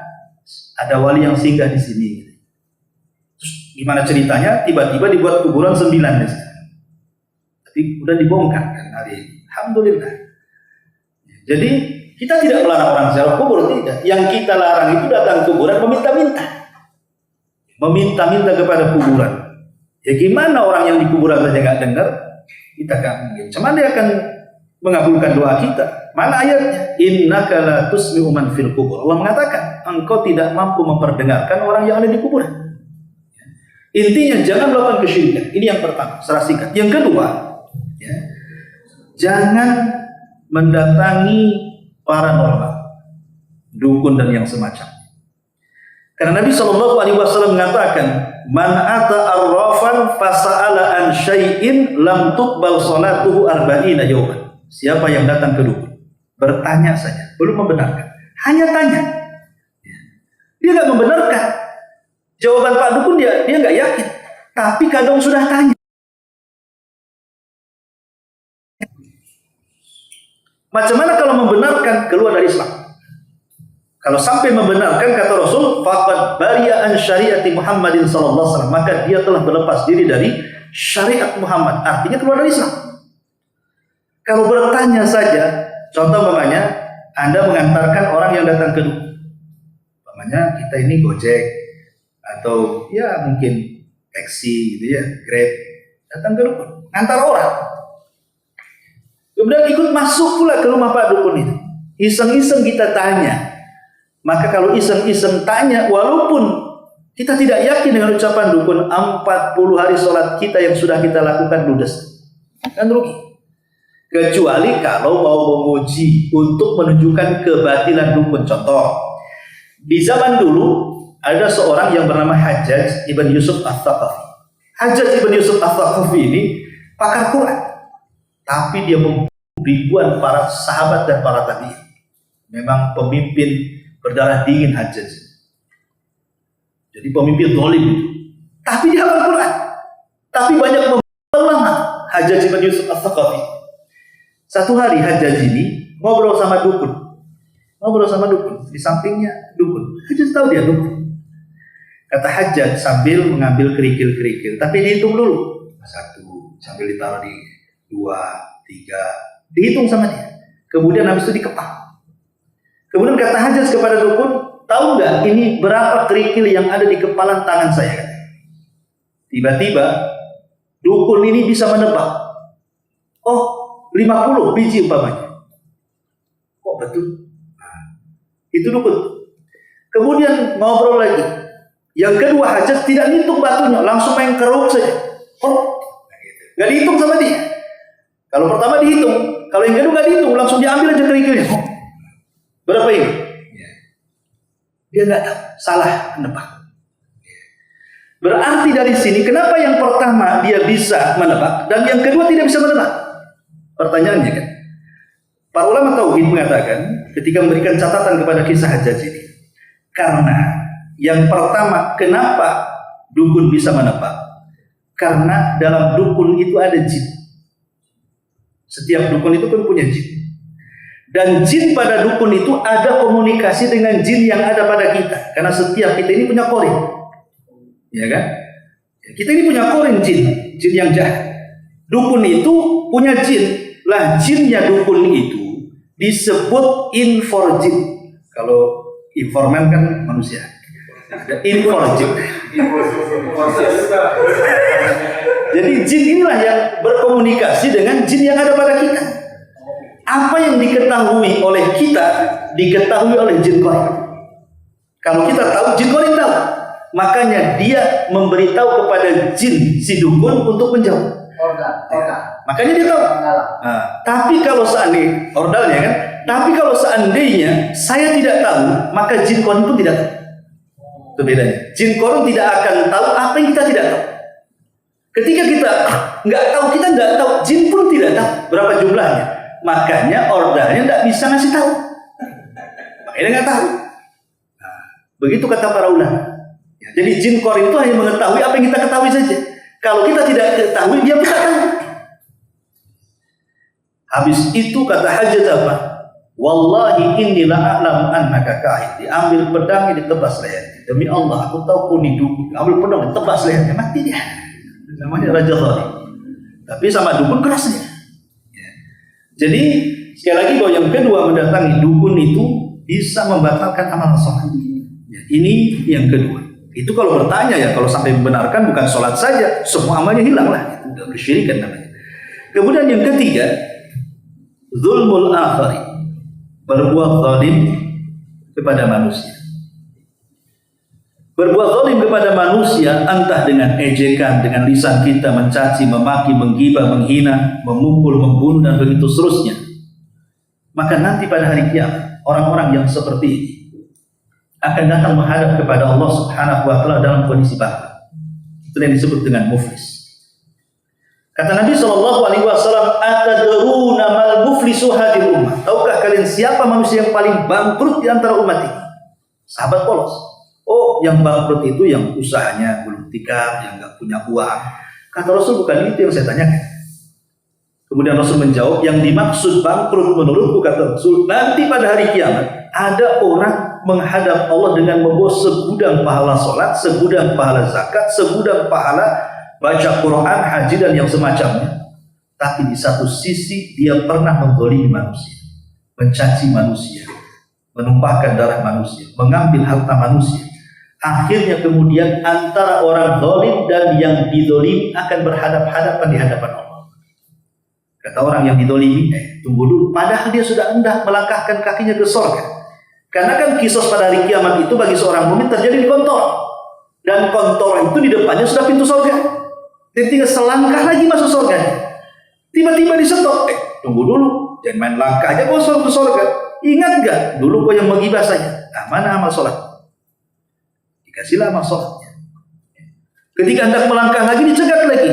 ada wali yang singgah di sini. Terus gimana ceritanya? Tiba-tiba dibuat kuburan 9 di sini. Tapi udah dibongkar kan hari ini. Alhamdulillah. Jadi kita tidak melarang orang ziarah kubur, tidak. Yang kita larang itu datang ke kuburan meminta-minta kepada kuburan. Ya gimana orang yang di kuburan saja nggak dengar, kita kan mungkin. Cuman dia akan mengabulkan doa kita. Mana ayatnya? Innaka la tusmi'u man fil kubur. Allah mengatakan, engkau tidak mampu memperdengarkan orang yang ada di kuburan. Intinya jangan melakukan kesyirikan. Ini yang pertama, secara singkat. Yang kedua, ya, jangan mendatangi paranormal, dukun dan yang semacam. Karena Nabi SAW mengatakan, man ata arrafan fasa'ala an syai'in lam tuqbal salatuhu arba'ina yawman. Siapa yang datang ke dukun, bertanya saja, belum membenarkan, hanya tanya. Dia nggak membenarkan jawaban Pak Dukun, dia nggak yakin, tapi kadang sudah tanya. Macam mana kalau membenarkan, keluar dari Islam? Kalau sampai membenarkan, kata Rasul, faqad bariya an syariati Muhammadin sallallahu alaihi wasallam, maka dia telah berlepas diri dari syariat Muhammad, artinya keluar dari Islam. Kalau bertanya saja, contoh umpamanya Anda mengantarkan orang yang datang ke dukun. Umpamanya kita ini Gojek atau ya mungkin taksi gitu ya, Grab, datang ke dukun, antar orang. Kemudian ikut masuk pula ke rumah Pak Dukun itu. Iseng-iseng kita tanya. Maka kalau iseng-iseng tanya, walaupun Kita tidak yakin dengan ucapan dukun 40 hari sholat kita yang sudah kita lakukan ludes. Kan rugi. Kecuali kalau mau menguji untuk menunjukkan kebatilan dukun. Contoh, di zaman dulu ada seorang yang bernama Hajjaj ibn Yusuf Al-Thaqafi. Hajjaj ibn Yusuf Al-Thaqafi ini pakar Quran, tapi dia membunuh ribuan para sahabat dan para tabi'in. Memang pemimpin berdarah dingin Hajjaj. Jadi pemimpin zalim itu. Tapi dia hafal Quran. Tapi banyak ulama. Hajjaj bin Yusuf Al-Thaqafi. Satu hari Hajjaj ini ngobrol sama dukun. Di sampingnya dukun. Hajjaj tahu dia dukun. Kata Hajjaj sambil mengambil kerikil-kerikil. Tapi dihitung dulu. 1, sambil ditaruh di 2, 3. Dihitung sama dia. Kemudian habis itu dikepak. Kemudian kata Hajjaj kepada dukun, tahu nggak ini berapa kerikil yang ada di kepalan tangan saya? Tiba-tiba dukun ini bisa menebak. Oh, 50 biji umpamanya. Oh betul. Nah, itu dukun. Kemudian ngobrol lagi. Yang kedua Hajjaj tidak ngitung batunya, langsung main keruk saja. Oh, nggak dihitung sama dia. Kalau pertama dihitung, kalau yang kedua nggak dihitung, langsung diambil aja kerikilnya. Oh, berapa ini? Dia nggak tahu, salah menebak. Berarti dari sini, kenapa yang pertama dia bisa menebak dan yang kedua tidak bisa menebak? Pertanyaannya kan, para ulama tauhid mengatakan ketika memberikan catatan kepada kisah Hajjaj ini, karena yang pertama, kenapa dukun bisa menebak? Karena dalam dukun itu ada jin. Setiap dukun itu pun punya jin. Dan jin pada dukun itu ada komunikasi dengan jin yang ada pada kita. Karena setiap kita ini punya korin. Ya kan? Kita ini punya korin jin yang jahat. Dukun itu punya jin. Lah jinnya dukun itu disebut inforjin. Kalau informan kan manusia. Ada inforjin. Jadi jin inilah yang berkomunikasi dengan jin yang ada pada kita. Apa yang diketahui oleh kita diketahui oleh jin korin. Kalau kita tahu, jin korin tahu. Makanya dia memberitahu kepada jin si dukun untuk menjauh. Makanya dia tahu. Nah, tapi kalau seandainya ordalnya kan, tapi kalau seandainya saya tidak tahu, maka jin korin pun tidak tahu. Itu bedanya. Jin korin tidak akan tahu apa yang kita tidak tahu. Ketika kita nggak tahu, kita nggak tahu, jin pun tidak tahu berapa jumlahnya. Makanya ordalnya tidak bisa ngasih tahu. Makanya nggak tahu. Nah, begitu kata para ulama. Ya, jadi jin korin itu hanya mengetahui apa yang kita ketahui saja. Kalau kita tidak ketahui, dia bisa tahu. Habis itu kata Hajjaj apa? Wallahi inni la'alamu annaka kahin. Diambil pedangnya, ditebas lehernya. Demi Allah, aku tahu kau ni dukun. Ambil pedang, ditebas lehernya, mati dia. Namanya Raja Zalim. Tapi sama dukun kerasnya. Jadi sekali lagi bahwa yang kedua, mendatangi dukun itu bisa membatalkan amal sholat. Ya, ini yang kedua. Itu kalau bertanya ya, kalau sampai membenarkan bukan sholat saja, semua amalnya hilang lah. Itu udah bersyirikan namanya. Kemudian yang ketiga, zulmul akhari, berbuat zalim kepada manusia. Berbuat zalim kepada manusia entah dengan ejekan, dengan lisan kita mencaci, memaki, menggibah, menghina, memukul, membunuh dan begitu seterusnya. Maka nanti pada hari kiamat orang-orang yang seperti ini akan datang menghadap kepada Allah Subhanahu wa taala dalam kondisi bangkrut. Itu yang disebut dengan muflis. Kata Nabi SAW, atadruna mal muflisu hadhihi ummah. Tahukah kalian siapa manusia yang paling bangkrut di antara umat ini? Sahabat polos. Oh, yang bangkrut itu yang usahanya belum tikar, yang nggak punya uang. Kata Rasul, bukan itu yang saya tanyakan. Kemudian Rasul menjawab, yang dimaksud bangkrut menurutku, kata Rasul, nanti pada hari kiamat ada orang menghadap Allah dengan membawa segudang pahala sholat, segudang pahala zakat, segudang pahala baca Quran, haji dan yang semacamnya. Tapi di satu sisi dia pernah menzalimi manusia, mencaci manusia, menumpahkan darah manusia, mengambil harta manusia. Akhirnya kemudian antara orang zalim dan yang dizalimi akan berhadap-hadapan di hadapan Allah. Kata orang yang dizalimi, tunggu dulu, padahal dia sudah hendak melangkahkan kakinya ke surga. Karena kan kisos pada hari kiamat itu bagi seorang mukmin terjadi di kantor. Dan kontor itu di depannya sudah pintu surga. Dan tinggal selangkah lagi masuk surga. Tiba-tiba di stop. Tunggu dulu. Jangan main langkah aja kau masuk surga. Ingat gak? Dulu kau yang menggibah saya. Nah, mana amal sholat? Dikasihlah amal sholatnya. Ketika hendak melangkah lagi dicegat lagi.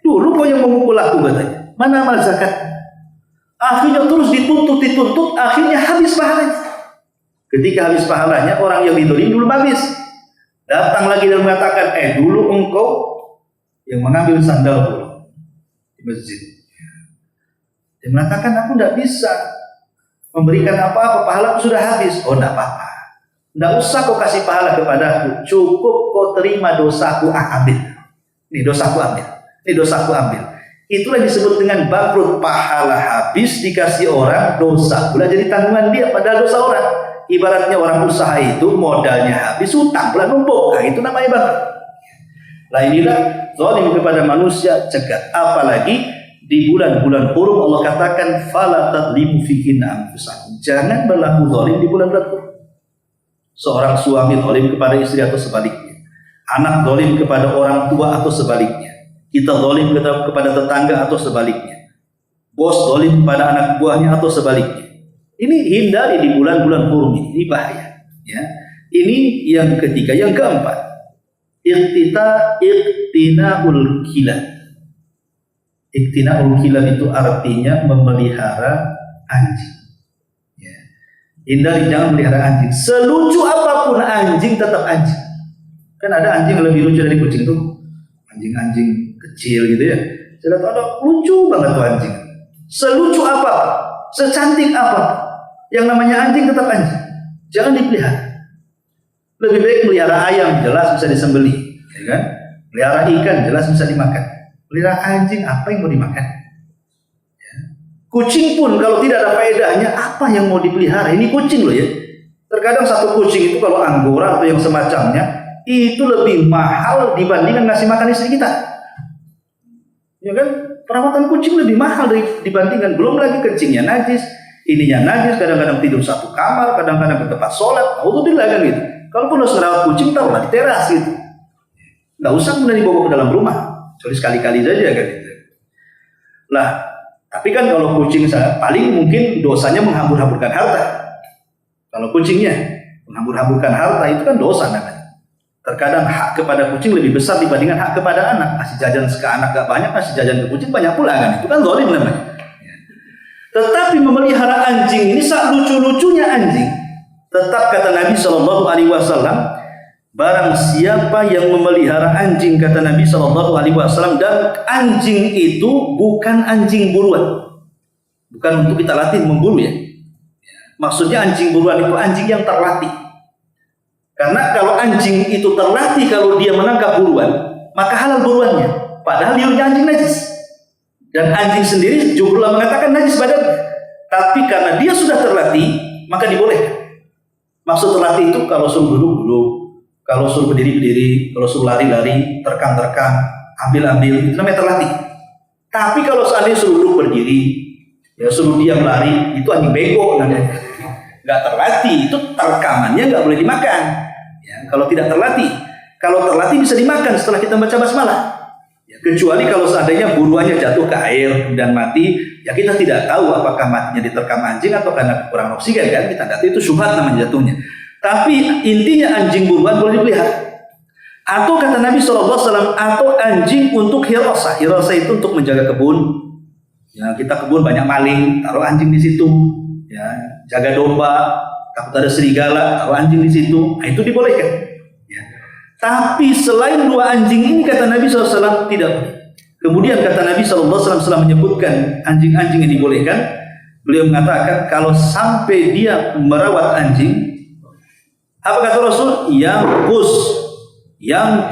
Dulu kau yang memukul aku katanya. Mana amal zakat? Akhirnya terus dituntut, akhirnya habis pahalanya. Ketika habis pahalanya, orang yang didolimi belum habis. Datang lagi dan mengatakan, dulu engkau yang mengambil sandalku di masjid. Dia mengatakan, aku tidak bisa memberikan apa-apa, pahalaku sudah habis. Oh, tidak apa-apa. Tidak usah kau kasih pahala kepadaku, cukup kau terima dosaku, ambil. Ini dosaku ambil. Ini dosaku ambil. Itulah disebut dengan bangkrut. Pahala habis dikasih orang, dosa pula jadi tanggungan dia, padahal dosa orang. Ibaratnya orang usaha itu modalnya habis, utang pula numpuk. Nah, itu namanya bangkrut. Nah, inilah zalim kepada manusia, cegat. Apalagi di bulan-bulan hurum Allah katakan fala tadlimu fihinna anfusakum. Jangan berlaku zalim di bulan-bulan hurum. Seorang suami zalim kepada istri atau sebaliknya. Anak zalim kepada orang tua atau sebaliknya. Kita zalim kepada tetangga atau sebaliknya. Bos zalim kepada anak buahnya atau sebaliknya. Ini hindari di bulan-bulan hurum ini bahaya. Ya. Ini yang ketiga. Yang keempat, iqtinaul kilab. Iqtinaul kilab itu artinya memelihara anjing. Ya. Hindari, jangan melihara anjing. Selucu apapun anjing tetap anjing. Kan ada anjing yang lebih lucu dari kucing tuh. Anjing-anjing kecil gitu ya. Saya lihat ada lucu banget tuh anjing. Selucu apa, secantik apa, yang namanya anjing tetap anjing. Jangan dipelihara. Lebih baik melihara ayam, jelas bisa disembelih, ya kan? Melihara ikan, jelas bisa dimakan. Melihara anjing, apa yang mau dimakan? Ya. Kucing pun kalau tidak ada faedahnya, apa yang mau dipelihara? Ini kucing loh ya. Terkadang satu kucing itu kalau anggora atau yang semacamnya itu lebih mahal dibandingkan ngasih makan istri kita. Ya kan? Perawatan kucing lebih mahal dibandingkan, belum lagi kencingnya najis, ininya najis, kadang-kadang tidur satu kamar, kadang-kadang ke tempat sholat. Alhamdulillah kan gitu. Kalaupun harus merawat kucing, taruhlah di teras gitu. Nggak usah kemudian dibawa ke dalam rumah, kecuali sekali-kali saja kan gitu. Lah, tapi kan kalau kucing paling mungkin dosanya menghambur-hamburkan harta. Kalau kucingnya menghambur-hamburkan harta itu kan dosa namanya. Terkadang hak kepada kucing lebih besar dibandingkan hak kepada anak. Kasih jajan ke anak gak banyak, kasih jajan ke kucing banyak pula kan. Itu kan zalim namanya. Tetapi memelihara anjing ini saat lucu-lucunya anjing. Tetap kata Nabi SAW, barang siapa yang memelihara anjing, kata Nabi SAW, dan anjing itu bukan anjing buruan. Bukan untuk kita latih memburu ya. Maksudnya anjing buruan itu anjing yang terlatih. Karena kalau anjing itu terlatih, kalau dia menangkap buruan, maka halal buruannya. Padahal liurnya anjing najis. Dan anjing sendiri juga mengatakan najis badannya. Tapi karena dia sudah terlatih, maka dibolehkan. Maksud terlatih itu kalau suruh duduk-duduk, kalau suruh berdiri-berdiri, kalau suruh lari-lari, terkam-terkam, ambil-ambil, itu namanya terlatih. Tapi kalau seandainya suruh duduk berdiri, ya suruh diam lari, itu anjing bego namanya. Nggak terlatih, itu terkamannya nggak boleh dimakan. Ya, kalau tidak terlatih, kalau terlatih bisa dimakan setelah kita baca basmalah. Ya, kecuali kalau seandainya buruannya jatuh ke air dan mati, ya kita tidak tahu apakah matinya diterkam anjing atau karena kurang oksigen kan? Kita nggak tahu, itu syubhat namanya jatuhnya. Tapi intinya anjing buruan boleh dipelihara. Atau kata Nabi SAW, atau anjing untuk hirasah. Hirasah itu untuk menjaga kebun. Ya, kita kebun banyak maling, taruh anjing di situ. Ya, jaga domba, takut ada serigala, taruh anjing di situ, nah, itu dibolehkan. Ya. Tapi selain dua anjing ini kata Nabi SAW tidak boleh. Kemudian kata Nabi SAW setelah menyebutkan anjing-anjing yang dibolehkan, beliau mengatakan kalau sampai dia merawat anjing, apa kata Rasul? Yang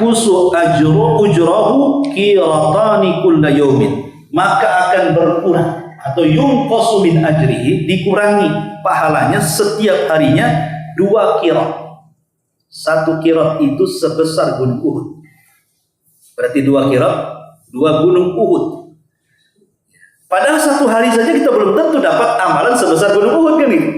kusu ujrahu qiratani kulla yaumin, maka akan berkurang atau yunqasu min ajrihi, dikurangi pahalanya setiap harinya 2 qirat. 1 qirat itu sebesar gunung Uhud. Berarti 2 qirat 2 gunung Uhud. Padahal 1 hari saja kita belum tentu dapat amalan sebesar gunung Uhud kan itu.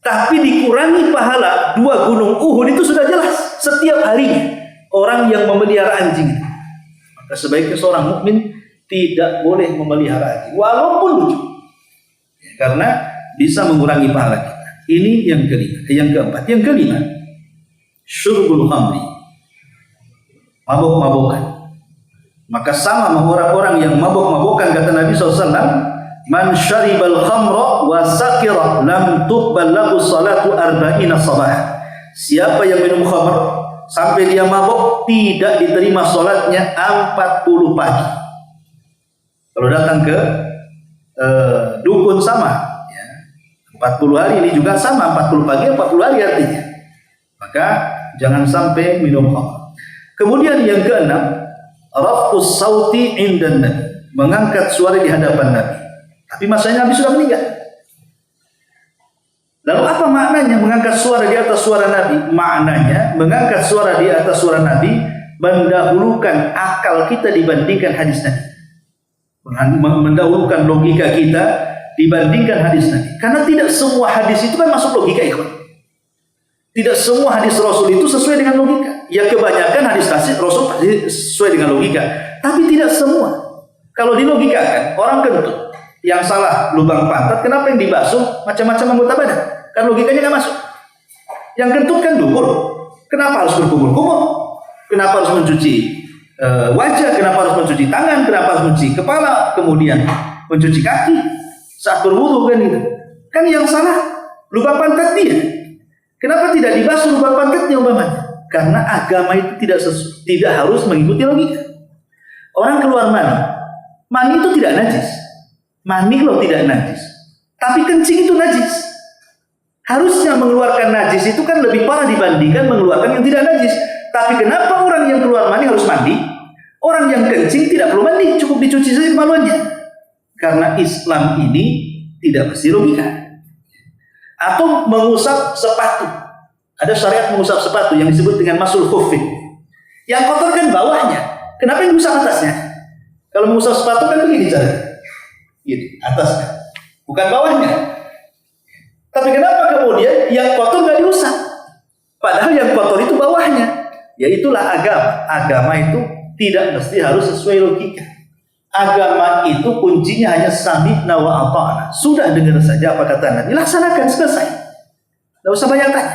Tapi dikurangi pahala 2 gunung Uhud itu sudah jelas setiap harinya. orang yang memelihara anjing. Maka sebaiknya seorang mukmin tidak boleh memelihara anjing, walaupun lucu, karena bisa mengurangi pahala kita. Ini yang kelima. Yang keempat, yang kelima, syurbul khamri, mabok-mabokan. Maka sama orang-orang yang mabok-mabokan, kata Nabi SAW, man syaribal khamra wa sakira lam tuqbal lahu salatu arba'ina sabah. Siapa yang minum khamr sampai dia mabok, tidak diterima salatnya 40 pagi. Kalau datang ke dukun sama, ya, 40 hari ini juga sama, 40 pagi 40 hari artinya. Maka jangan sampai minum khamr. Kemudian yang keenam, raf'us sauti indan Nabi, mengangkat suara di hadapan Nabi. Tapi masanya Nabi sudah meninggal. Lalu apa maknanya mengangkat suara di atas suara Nabi? Maknanya mengangkat suara di atas suara Nabi mendahulukan akal kita dibandingkan hadis Nabi. Mendahulukan logika kita dibandingkan hadis Nabi. Karena tidak semua hadis itu kan masuk logika, ikhwan. Tidak semua hadis Rasul itu sesuai dengan logika. Ya kebanyakan hadis Rasul pasti sesuai dengan logika, tapi tidak semua. Kalau dilogikakan, orang kentut yang salah lubang pantat, kenapa yang dibasuh macam-macam anggota badan? Kan logikanya nggak masuk. Yang kentut kan dubur, kenapa harus berkumur-kumur? Kenapa harus mencuci wajah? Kenapa harus mencuci tangan? Kenapa harus mencuci kepala? Kemudian mencuci kaki saat berwudu kan itu? Kan yang salah lubang pantat dia. Kenapa tidak dibasuh lubang pantatnya umpamanya? Karena agama itu tidak harus mengikuti logika. Orang keluar mani itu tidak najis. Mani loh tidak najis. Tapi kencing itu najis. Harusnya mengeluarkan najis itu kan lebih parah dibandingkan mengeluarkan yang tidak najis. Tapi kenapa orang yang keluar mani harus mandi? Orang yang kencing tidak perlu mandi, cukup dicuci saja kemaluannya. Karena Islam ini tidak mesti logika. Atau mengusap sepatu. Ada syariat mengusap sepatu yang disebut dengan masul khuffi. Yang kotor kan bawahnya. Kenapa yang mengusap atasnya? Kalau mengusap sepatu kan begini cara. Gitu, atasnya. Bukan bawahnya. Tapi kenapa kemudian yang kotor nggak diusap? Padahal yang kotor itu bawahnya. Ya itulah agama. Agama itu tidak mesti harus sesuai logika. Agama itu kuncinya hanya sami'na wa ata'na. Sudah dengar saja apa kata Nabi, laksanakan, selesai. Tidak usah banyak tanya.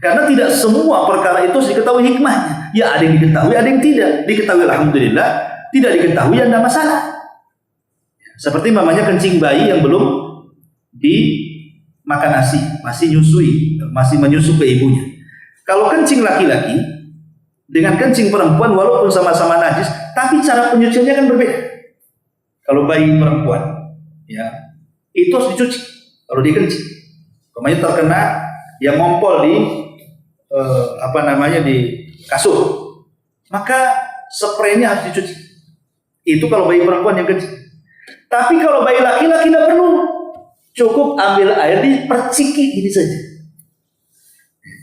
Karena tidak semua perkara itu diketahui hikmahnya. Ya ada yang diketahui, ada yang tidak. Diketahui alhamdulillah, tidak diketahui ya tidak masalah. Seperti mamanya kencing bayi yang belum dimakan ASI, masih nyusui, masih menyusu ke ibunya. Kalau kencing laki-laki dengan kencing perempuan walaupun sama-sama najis, tapi cara penyuciannya kan berbeda. Kalau bayi perempuan, ya itu harus dicuci. Kalau dia kencing, namanya terkena yang ngompol di di kasur, maka spraynya harus dicuci. Itu kalau bayi perempuan yang kencing. Tapi kalau bayi laki-laki tidak perlu, cukup ambil air diperciki ini saja.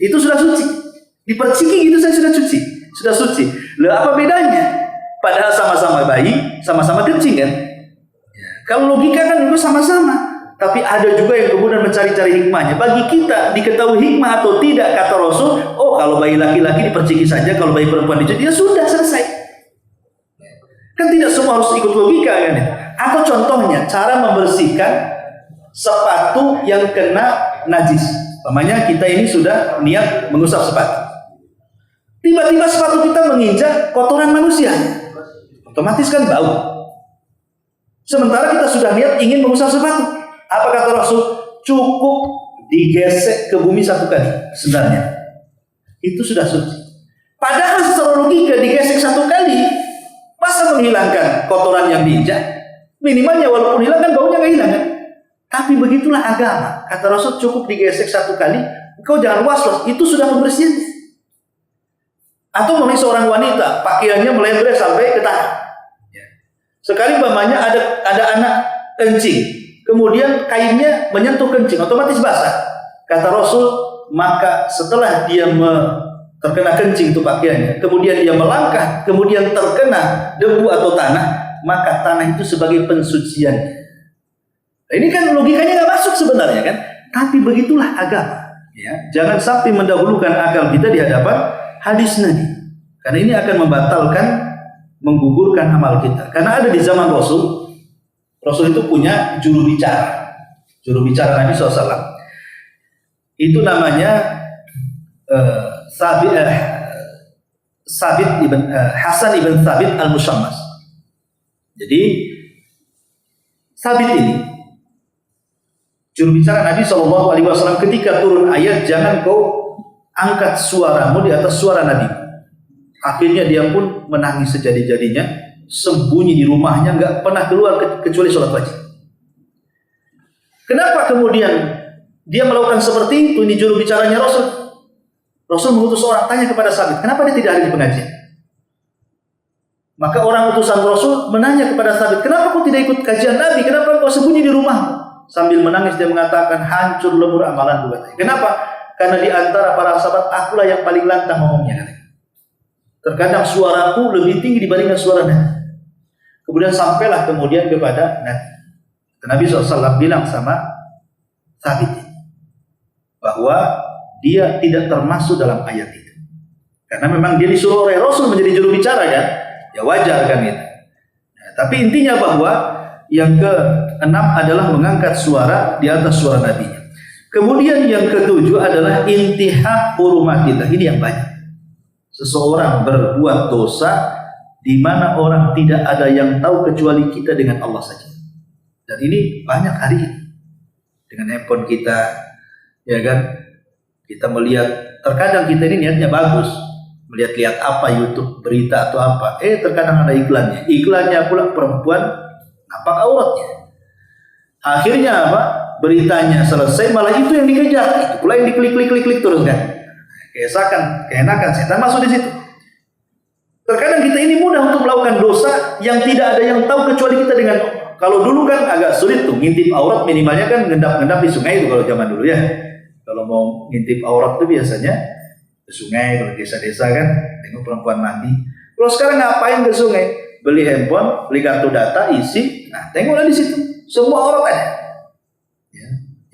Itu sudah suci. Diperciki gitu saya sudah cuci. Sudah suci. Lah apa bedanya? Padahal sama-sama bayi, sama-sama kencing kan? Kalau logika kan itu sama-sama. Tapi ada juga yang kemudian mencari-cari hikmahnya. Bagi kita diketahui hikmah atau tidak, kata Rasul, oh kalau bayi laki-laki diperciki saja, kalau bayi perempuan dicuci, ya sudah selesai. Kan tidak semua harus ikut logika kan? Atau contohnya cara membersihkan sepatu yang kena najis. Namanya kita ini sudah niat mengusap sepatu. Tiba-tiba sepatu kita menginjak kotoran manusia, otomatis kan bau. Sementara kita sudah niat ingin mengusap sepatu. Apa kata Rasul? Cukup digesek ke bumi satu kali. Sebenarnya itu sudah suci. Padahal secara logika digesek satu kali, masa menghilangkan kotoran yang diinjak? Minimalnya walaupun hilang kan baunya nggak hilang kan? Tapi begitulah agama. Kata Rasul cukup digesek satu kali. Kau jangan was-was. Itu sudah pembersihannya. Atau memang seorang wanita pakaiannya melembre sampai ke tangan. Sekali umpamanya ada anak kencing. Kemudian kainnya menyentuh kencing, otomatis basah. Kata Rasul, maka setelah dia terkena kencing itu pakaiannya, kemudian dia melangkah, kemudian terkena debu atau tanah, maka tanah itu sebagai pensucian. Nah, ini kan logikanya nggak masuk sebenarnya kan? Tapi begitulah agama. Ya, jangan sampai mendahulukan akal kita di hadapan hadis Nabi. Karena ini akan membatalkan, menggugurkan amal kita. Karena ada di zaman Rasul itu punya juru bicara. Juru bicara Nabi SAW. Itu namanya Hasan ibn Thabit al-Mushammas. Jadi Thabit ini juru bicara Nabi SAW ketika turun ayat jangan kau angkat suaramu di atas suara Nabi. Akhirnya dia pun menangis sejadi-jadinya, sembunyi di rumahnya, nggak pernah keluar kecuali sholat wajib. Kenapa kemudian dia melakukan seperti itu? Ini juru bicaranya Rasul. Rasul mengutus orang, tanya kepada Thabit, kenapa dia tidak ada di pengajian? Maka orang utusan Rasul menanya kepada Thabit, kenapa kau tidak ikut kajian Nabi? Kenapa kau sembunyi di rumah? Sambil menangis dia mengatakan, hancur lebur amalan buatnya. Kenapa? Karena di antara para sahabat akulah yang paling lantang ngomongnya. Terkadang suaraku lebih tinggi dibandingkan suara Nabi. Kemudian sampailah kemudian kepada Nabi. Nabi SAW bilang sama Thabit bahwa dia tidak termasuk dalam ayat itu. Karena memang dia disuruh oleh Rasul menjadi juru bicara kan. Ya wajar kan itu. Nah, tapi intinya bahwa yang keenam adalah mengangkat suara di atas suara Nabi. Kemudian yang ketujuh adalah intihak hurumatillah. Ini yang banyak. Seseorang berbuat dosa di mana orang tidak ada yang tahu kecuali kita dengan Allah saja. Dan ini banyak hari ini. Dengan handphone kita, ya kan? Kita melihat, terkadang kita ini niatnya bagus. Melihat-lihat apa YouTube, berita atau apa. Terkadang ada iklannya. Iklannya pula perempuan nampak auratnya. Akhirnya apa? Beritanya selesai, malah itu yang dikejar. Itu pula yang diklik terus kan. Keenakan setan masuk di situ. Terkadang kita ini mudah untuk melakukan dosa yang tidak ada yang tahu kecuali kita dengan. Kalau dulu kan agak sulit tuh ngintip aurat, minimalnya kan ngendap-ngendap di sungai itu kalau zaman dulu ya. Kalau mau ngintip aurat tuh biasanya ke sungai, kalau desa-desa kan tengok perempuan mandi. Kalau sekarang ngapain ke sungai? Beli handphone, beli kartu data, isi, nah tengoklah di situ. Semua aurat ada. Ya.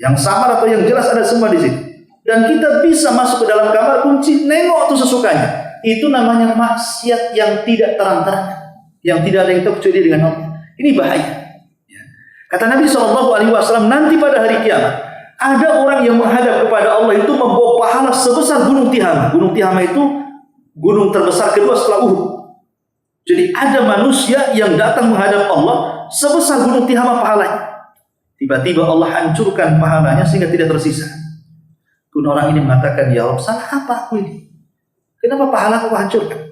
Yang samar atau yang jelas ada semua di situ. Dan kita bisa masuk ke dalam kamar, kunci, nengok tuh sesukanya. Itu namanya maksiat yang tidak terang-terangan, yang tidak ada yang tahu kecuali dengan Allah. Ini bahaya. Ya. Kata Nabi SAW, nanti pada hari kiamat ada orang yang menghadap kepada Allah itu membawa pahala sebesar gunung Tihama. Gunung Tihama itu gunung terbesar kedua setelah Uhud. Jadi ada manusia yang datang menghadap Allah sebesar gunung Tihama pahalanya. Tiba-tiba Allah hancurkan pahalanya sehingga tidak tersisa. Kemudian orang ini mengatakan, ya Allah, salah apa aku ini? Kenapa pahala aku hancurkan?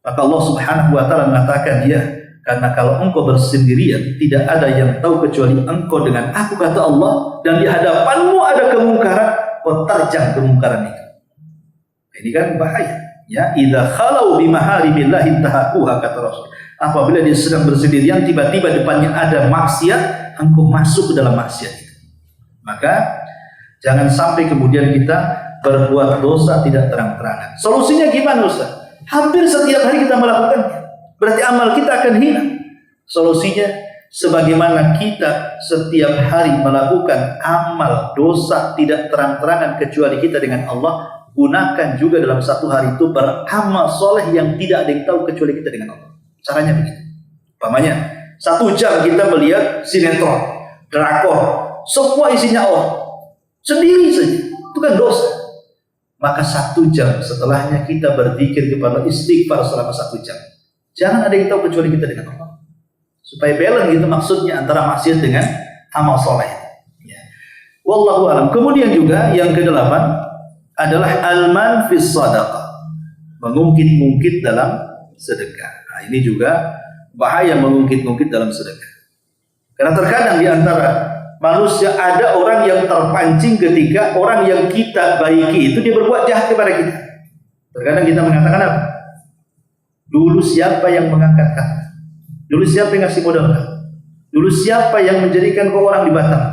Maka Allah Subhanahu wa ta'ala mengatakan, ya, karena kalau engkau bersendirian, tidak ada yang tahu kecuali engkau dengan aku, kata Allah, dan di hadapanmu ada kemungkaran, kau terjang kemungkaran itu. Ini kan bahaya. Ya, idza khalau bimaharibillahi intahaquha, kata Rasul. Apabila dia sedang bersendirian, tiba-tiba depannya ada maksiat, engkau masuk ke dalam maksiat itu. Maka jangan sampai kemudian kita berbuat dosa tidak terang-terangan. Solusinya gimana Ustaz? Hampir setiap hari kita melakukannya. Berarti amal kita akan hilang. Solusinya sebagaimana kita setiap hari melakukan amal dosa tidak terang-terangan kecuali kita dengan Allah, gunakan juga dalam satu hari itu beramal soleh yang tidak ada yang tahu kecuali kita dengan Allah. Caranya begitu. Umpamanya 1 jam kita melihat sinetron, drakor, semua isinya Allah. Sendiri saja, itu kan dosa. Maka 1 jam setelahnya kita berzikir kepada istighfar selama 1 jam. Jangan ada yang tahu kecuali kita dengan Allah. Supaya balance gitu maksudnya antara maksiat dengan amal soleh. Ya. Wallahu alam. Kemudian juga yang ke-8 adalah alman fis sadaqah. Mengungkit-ungkit dalam sedekah. Nah, ini juga bahaya mengungkit-ungkit dalam sedekah. Karena terkadang di antara manusia ada orang yang terpancing ketika orang yang kita baiki itu dia berbuat jahat kepada kita. Terkadang kita mengatakan apa? Dulu siapa yang mengangkat kamu? Dulu siapa yang ngasih modal kamu? Dulu siapa yang menjadikan kau orang di Batam?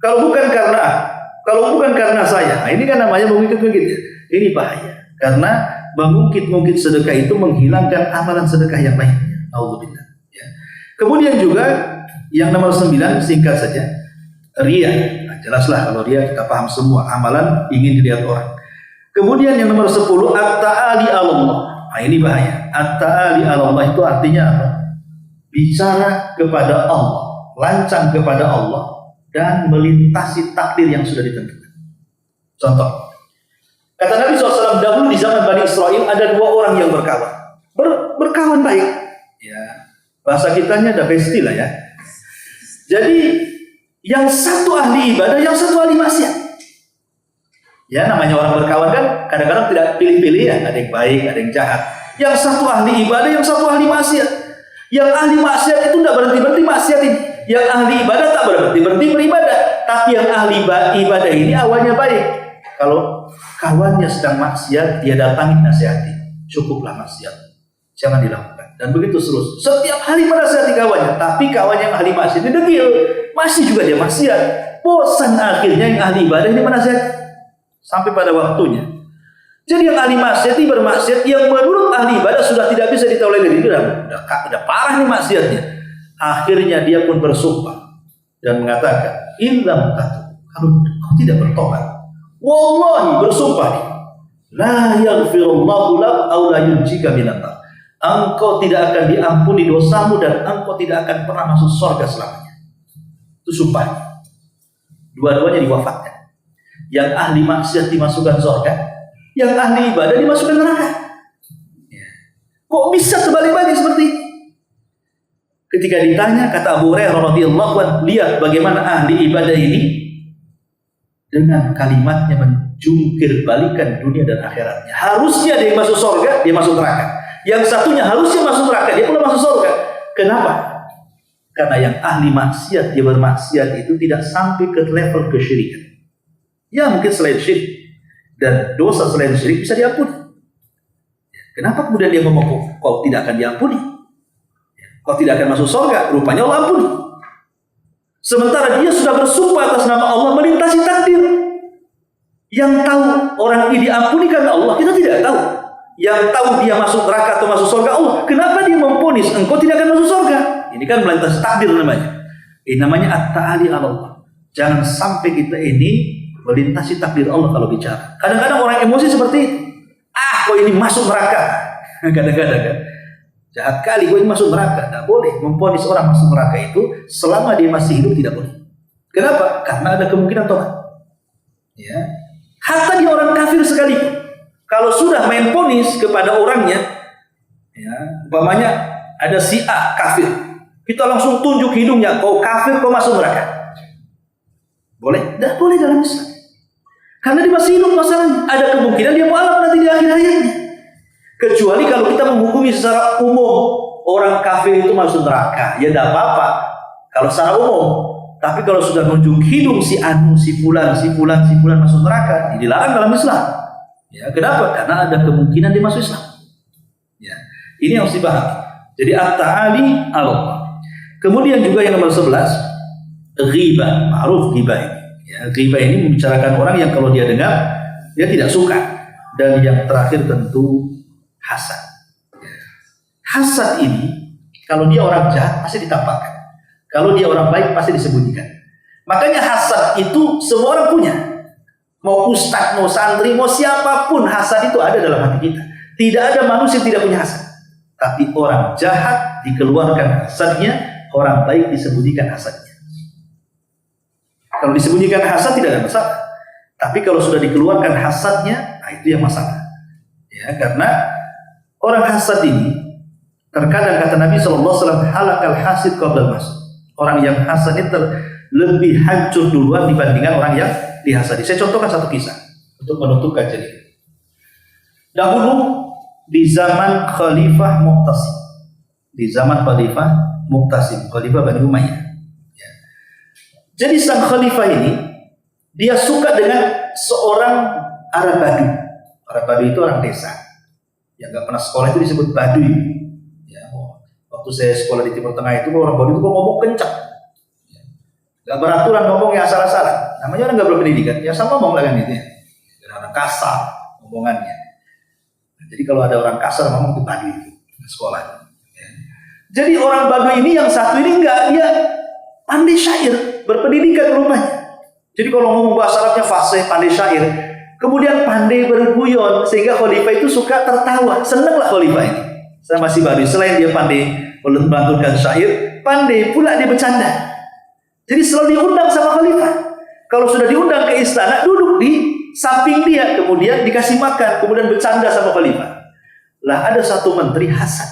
Kalau bukan karena saya. Nah, ini kan namanya mengungkit-ungkit. Ini bahaya. Karena mengungkit-ungkit sedekah itu menghilangkan amalan sedekah yang lainnya. Alhamdulillah. Ya. Kemudian juga yang nomor 9 singkat saja. Riya. Nah, jelaslah kalau riya kita paham semua. Amalan ingin dilihat orang. Kemudian yang nomor 10 at-ta'ali Allah. Nah, ini bahaya. At-ta'ali 'ala Allah itu artinya apa? Bicara kepada Allah, lancang kepada Allah, dan melintasi takdir yang sudah ditentukan. Contoh, kata Nabi SAW, dahulu di zaman Bani Israel ada dua orang yang berkawan. Berkawan baik. Ya, bahasa kitanya ada bestie lah ya. Jadi yang satu ahli ibadah, yang satu ahli maksiat. Ya, namanya orang berkawan kan kadang-kadang tidak pilih-pilih ya, ada yang baik, ada yang jahat. Yang satu ahli ibadah, yang satu ahli maksiat. Yang ahli maksiat itu tidak berhenti-berhenti maksiat ini. Yang ahli ibadah tak berhenti-berhenti beribadah. Tapi yang ahli ibadah ini awalnya baik. Kalau kawannya sedang maksiat, dia datangi nasihati. Cukuplah maksiat, jangan dilakukan. Dan begitu terus. Setiap hari menasihati kawannya. Tapi kawan yang ahli maksiat ini degil, masih juga dia maksiat. Bosan akhirnya yang ahli ibadah ini menasihati. Sampai pada waktunya. Jadi yang ahli maksiat ini bermaksiat yang menurut ahli ibadah sudah tidak bisa ditolerir. Itu udah parah nih maksiatnya. Akhirnya dia pun bersumpah dan mengatakan, "Illam tatu, kalau kau tidak bertobat, wallahi bersumpah nih, la yaghfirullahu lak aw la yunjika minan nar." Engkau tidak akan diampuni dosamu dan engkau tidak akan pernah masuk surga selamanya. Itu sumpahnya. Dua-duanya diwafatkan. Yang ahli maksiat dimasukkan surga, yang ahli ibadah dimasukkan neraka. Kok bisa terbalik-balik seperti ini? Ketika ditanya, kata Abu Hurairah radhiyallahu anhu, lihat bagaimana ahli ibadah ini dengan kalimatnya menjungkir balikan dunia dan akhiratnya. Harusnya dia masuk surga, dia masuk neraka. Yang satunya harusnya masuk neraka, dia pula masuk surga. Kenapa? Karena yang ahli maksiat, dia bermaksiat itu tidak sampai ke level kesyirikan. Ya mungkin selain syirik, dan dosa selain syirik bisa diampuni. Kenapa kemudian dia ngomong kau tidak akan diampuni? Kau tidak akan masuk surga, rupanya Allah ampuni. Sementara dia sudah bersumpah atas nama Allah melintasi takdir. Yang tahu orang ini diampuni karena Allah, kita tidak tahu. Yang tahu dia masuk neraka atau masuk surga Allah. Kenapa dia memvonis engkau tidak akan masuk surga? Ini kan melintasi takdir namanya. Ini namanya at-ta'ali 'ala Allah. Jangan sampai kita ini melintasi takdir Allah kalau bicara. Kadang-kadang orang emosi seperti itu. Kok ini masuk neraka? Kadang-kadang kan. Jahat kali kok ini masuk neraka. Tidak boleh memvonis orang masuk neraka itu selama dia masih hidup, tidak boleh. Kenapa? Karena ada kemungkinan tobat. Ya. Hatta dia orang kafir sekalipun, kalau sudah main vonis kepada orangnya, ya, umpamanya ada si A kafir, kita langsung tunjuk hidungnya, kau kafir, kau masuk neraka. Boleh? Tidak boleh dalam Islam. Karena dia masih hidup masalahnya. Ada kemungkinan dia mualaf nanti di akhir hayatnya. Kecuali kalau kita menghukumi secara umum, orang kafir itu masuk neraka, ya tidak apa-apa. Kalau secara umum. Tapi kalau sudah nunjuk hidung si anu, si fulan masuk neraka, ini dilarang dalam Islam. Ya, kenapa? Karena ada kemungkinan dia masuk Islam. Ya, ini yang harus dipahami. Jadi at-ta'ali 'ala Allah. Kemudian juga yang nomor 11, ghibah, ma'ruf ghibah ini. Ya, ghibah ini membicarakan orang yang kalau dia dengar dia tidak suka. Dan yang terakhir tentu hasad. Hasad ini kalau dia orang jahat pasti ditampakkan. Kalau dia orang baik pasti disembunyikan. Makanya hasad itu semua orang punya. Mau ustadz, mau santri, mau siapapun, hasad itu ada dalam hati kita. Tidak ada manusia yang tidak punya hasad. Tapi orang jahat dikeluarkan hasadnya, orang baik disembunyikan hasadnya. Kalau disembunyikan hasad tidak ada masalah. Tapi kalau sudah dikeluarkan hasadnya, nah itu yang masalah. Ya, karena orang hasad ini terkadang kata Nabi SAW, halakal hasid qabla al-masud. Orang yang hasad itu lebih hancur duluan dibandingkan orang yang dihasadi. Saya contohkan satu kisah untuk menutup kajian ini. Dahulu di zaman Khalifah Mu'tasim, Khalifah Bani Umayyah. Ya. Jadi sang Khalifah ini dia suka dengan seorang Arab Badu. Arab Badu itu orang desa yang nggak pernah sekolah itu disebut Baduy. Ya, waktu saya sekolah di Timur Tengah itu orang Badu itu ngomong kencang, nggak beraturan, ngomongnya asal-asalan. Namanya orang nggak berpendidikan, ya sama ngomong lah kan itu ya. Orang kasar ngomongannya. Jadi kalau ada orang kasar ngomong itu Baduy itu sekolah. Ya. Jadi orang Baduy ini yang satu ini enggak, dia pandai syair, berpendidikan rupanya. Jadi kalau ngomong bahasa Arabnya fasih, pandai syair. Kemudian pandai berguyon sehingga khalifah itu suka tertawa. Senanglah khalifah ini sama si Badui. Selain dia pandai melantunkan syair, pandai pula dia bercanda. Jadi selalu diundang sama khalifah. Kalau sudah diundang ke istana, duduk di samping dia, kemudian dikasih makan, kemudian bercanda sama khalifah. Lah ada satu menteri Hasan.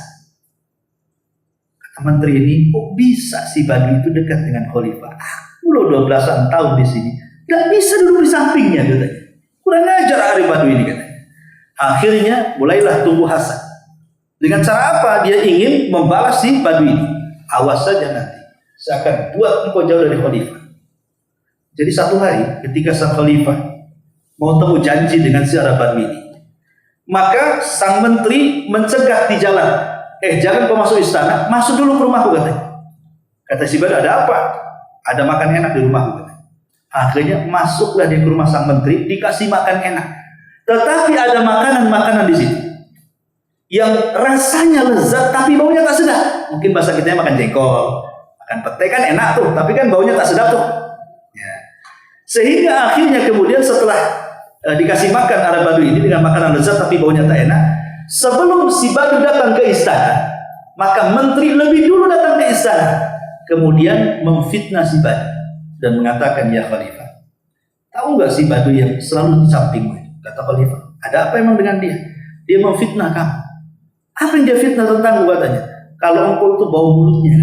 Kata menteri ini, kok bisa si Badui itu dekat dengan khalifah? Aku loh 12-an tahun di sini, gak bisa duduk di sampingnya katanya. Kurang ajar Ari Badui ini katanya. Akhirnya mulailah tumbuh hasad. Dengan cara apa? Dia ingin membalas si Badui ini. Awas saja nanti, saya akan buat engkau jauh dari khalifah. Jadi satu hari ketika sang khalifah mau temu janji dengan si Arab Badui ini, maka sang menteri mencegah di jalan. Jangan kau masuk istana, masuk dulu ke rumahku katanya. Kata si Badui, ada apa? Ada makan enak di rumahku katanya. Akhirnya masuklah dia ke rumah sang menteri, dikasih makan enak. Tetapi ada makanan-makanan di situ yang rasanya lezat tapi baunya tak sedap. Mungkin bahasa kita makan jengkol, makan pete kan enak tuh, tapi kan baunya tak sedap tuh. Ya. Sehingga akhirnya kemudian setelah dikasih makan Arab Badui ini dengan makanan lezat tapi baunya tak enak, sebelum si Badui datang ke istana, maka menteri lebih dulu datang ke istana, kemudian memfitnah si Badui dan mengatakan, ya Khalifah, tahu nggak si Badui yang selalu di sampingmu? Kata Khalifah, ada apa emang dengan dia? Dia memfitnah kamu. Apa yang dia fitnah tentangmu katanya? Kalau engkau itu bau mulutnya,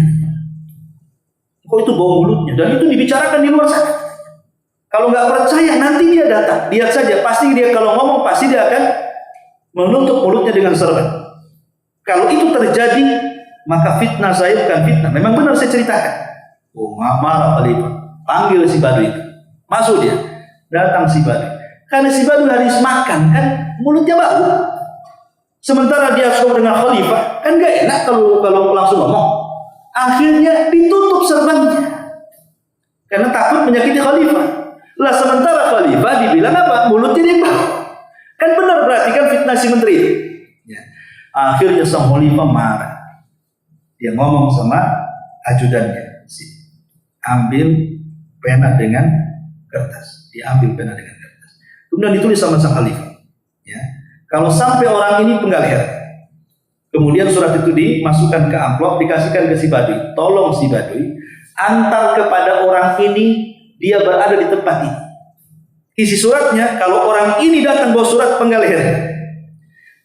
engkau itu bau mulutnya, dan itu dibicarakan di luar sana. Kalau nggak percaya, nanti dia datang, lihat saja. Pasti dia kalau ngomong, pasti dia akan menutup mulutnya dengan serban. Kalau itu terjadi, maka fitnah saya bukan fitnah. Memang benar saya ceritakan. Oh, marah Khalifah. Panggil si Badui itu. Masuk dia. Datang si Badui. Karena si Badui habis makan, kan mulutnya bau. Sementara dia suka dengan khalifah, kan gak enak kalau langsung ngomong. Akhirnya ditutup serbannya. Karena takut menyakiti khalifah. Lah sementara khalifah dibilang apa? Mulutnya dia bau. Kan benar berarti kan fitnah si menteri itu. Ya. Akhirnya sang khalifah marah. Dia ngomong sama ajudannya. Ambil pena dengan kertas. Diambil pena dengan kertas. Kemudian ditulis sama sang khalifah. Ya. Kalau sampai orang ini penggal leher, kemudian surat itu dimasukkan ke amplop, dikasihkan ke si Badui. Tolong si Badui, antar kepada orang ini, dia berada di tempat ini. Isi suratnya, kalau orang ini datang bawa surat penggal leher.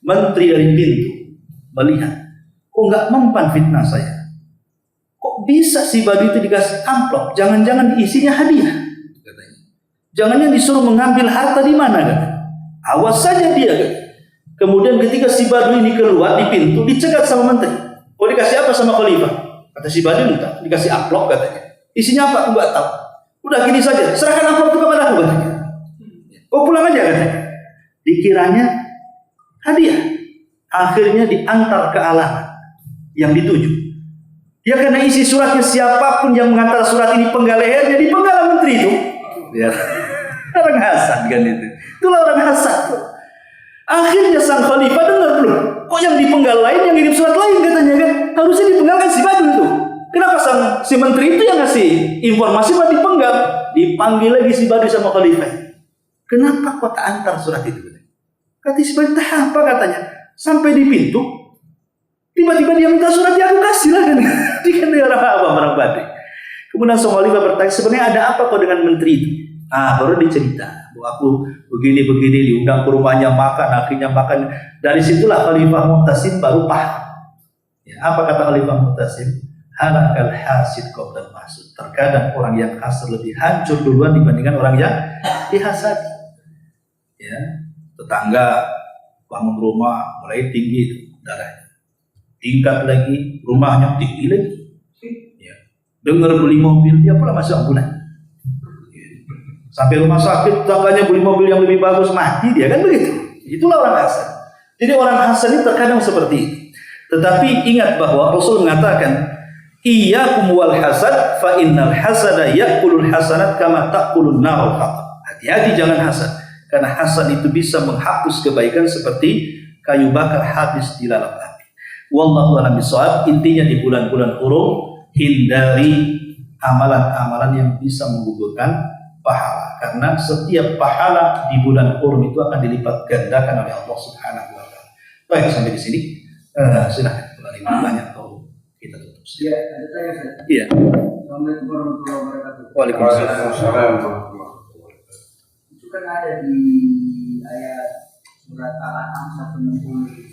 Menteri dari pintu melihat, kok nggak mempan fitnah saya? Kok bisa si Badui itu dikasih amplop? Jangan-jangan isinya hadiah. Katanya. Jangan-jangan disuruh mengambil harta di mana? Katanya. Awas saja dia. Katanya. Kemudian ketika si Badui ini keluar di pintu, dicegat sama menteri. Oh, dikasih apa sama khalifah? Kata si Badui, minta dikasih amplop katanya. Isinya apa? Aku nggak tahu. Udah gini saja, serahkan amplop itu kepada aku katanya. Oh, pulang aja katanya. Dikiranya hadiah. Akhirnya diantar ke alamat yang dituju. Ya karena isi suratnya siapapun yang mengantar surat ini penggal lehernya, dipenggal menteri itu. Ya. Orang hasad kan itu. Itulah orang hasad. Akhirnya sang khalifah dengar belum? Kok yang dipenggal lain, yang ngirim surat lain katanya kan? Harusnya dipenggalkan si Badui itu. Kenapa si menteri itu yang ngasih informasi bahwa dipenggal? Dipanggil lagi si Badui sama khalifah. Kenapa kau tak antar surat itu? Kata si Badui, apa katanya? Sampai di pintu, tiba-tiba dia minta surat, ya aku kasih lah kan? Dia kan orang apa, orang Badui. Kemudian sang khalifah bertanya, sebenarnya ada apa kau dengan menteri itu? Baru dicerita bahwa aku begini-begini, diundang ke rumahnya makan, akhirnya makan. Dari situlah Khalifah Mu'tasim baru paham. Ya, apa kata Khalifah Mu'tasim? Halakal hasid qabla mahsud. Terkadang orang yang hasad lebih hancur duluan dibandingkan orang yang dihasadi. Ya, tetangga bangun rumah mulai tinggi darahnya. Tingkat lagi, rumahnya tinggi lagi. Ya. Dengar beli mobil, dia pula masuk ambulan. Sampai rumah sakit, tangganya beli mobil yang lebih bagus, mati dia kan begitu. Itulah orang hasad. Jadi orang hasad ini terkadang seperti itu. Tetapi ingat bahwa Rasul mengatakan, iyyakum wal hasad fa innal hasada ya'kulul hasanat kama ta'kulun narul hatab. Hati-hati jangan hasad, karena hasad itu bisa menghapus kebaikan seperti kayu bakar habis di lalap api. Wallahu a'lam bishawab. Intinya di bulan-bulan hurum hindari amalan-amalan yang bisa menggugurkan pahala. karena setiap pahala di bulan Hurum itu akan dilipat gandakan oleh Allah Subhanahu wa taala. Baik, sampai di sini. Silakan kalau ada tanya atau kita tutup. Ya, ada tanya saya. Iya. Assalamualaikum warahmatullahi wabarakatuh. Waalaikumsalam. Itu kan ada di ayat surat Al-An'am 160.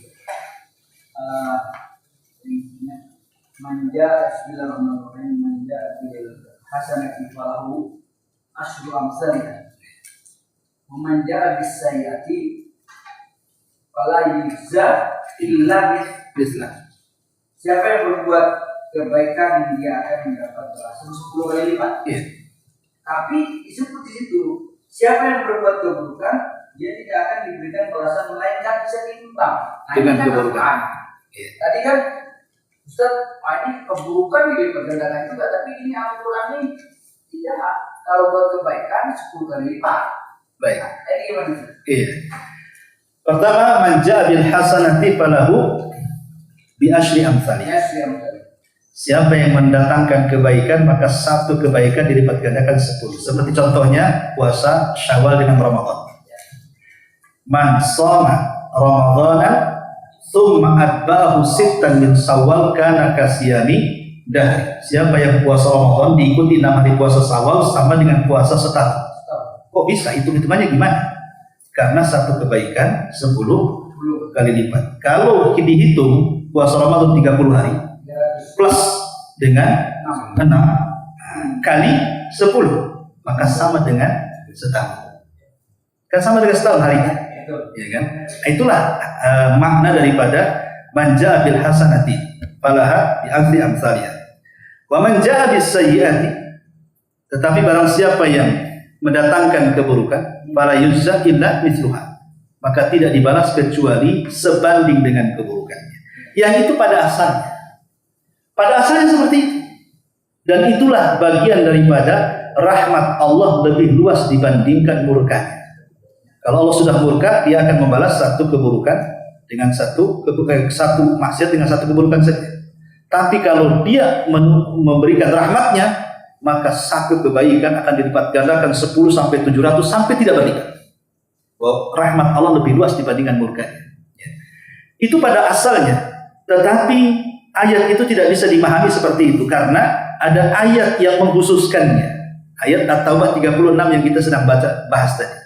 Manja bismillahirrahmanirrahim manja bil hasanati falahu asyru amsalha wa manja bis sayyiati fala yujza illa Bismillah. siapa yang berbuat kebaikan dia akan mendapat balasan 10 kali lipat. Iya. Tapi disebut di situ siapa yang berbuat keburukan dia tidak akan diberikan balasan melainkan bisa ditimbang. Nah, Dengan ini kan keburukan. Al-Quran. Iya. Tadi kan Ustaz, ini keburukan dilipat gandakan juga, tapi ini Al-Quran ini tidak. Kalau buat kebaikan 10 kali lipat. Baik. Nah, ini gimana? Iya. Pertama, manja bil hasanati falahu bi asyri amsalih. Ya, siap. Siapa yang mendatangkan kebaikan maka satu kebaikan dilipat gandakan 10. Seperti contohnya puasa Syawal dengan Ramadan. Man shoma Ramadhana tsumma atba'ahu sittan min Syawal kana kasiyami dahri. Siapa yang puasa Ramadan diikuti 6 hari puasa Syawal sama dengan puasa setahun. Kok bisa? Hitung-hitungannya gimana? Karena satu kebaikan 10 kali lipat. Kalau dihitung puasa Ramadan 30 hari plus dengan 6 kali 10 maka sama dengan setahun. Kan sama dengan setahun harinya. Ya kan? Itulah makna daripada manja bil hasanati falaha bi akhri amsalih. Wa man jaa bis sayyiati, tetapi barang siapa yang mendatangkan keburukan, fala yujza illa mithluha, maka tidak dibalas kecuali sebanding dengan keburukannya. Yang itu pada asalnya. Pada asalnya seperti itu. Dan itulah bagian daripada rahmat Allah lebih luas dibandingkan murkanya. Kalau Allah sudah murka, dia akan membalas satu keburukan dengan satu maksiat dengan satu keburukan saja. Tapi kalau dia memberikan rahmatnya, maka satu kebaikan akan dilipat gandakan 10 sampai 700 sampai tidak berikan. Rahmat Allah lebih luas dibandingkan murkanya. Itu pada asalnya. Tetapi ayat itu tidak bisa dimahami seperti itu karena ada ayat yang mengkhususkannya. Ayat At-Taubah 36 yang kita sedang bahas tadi.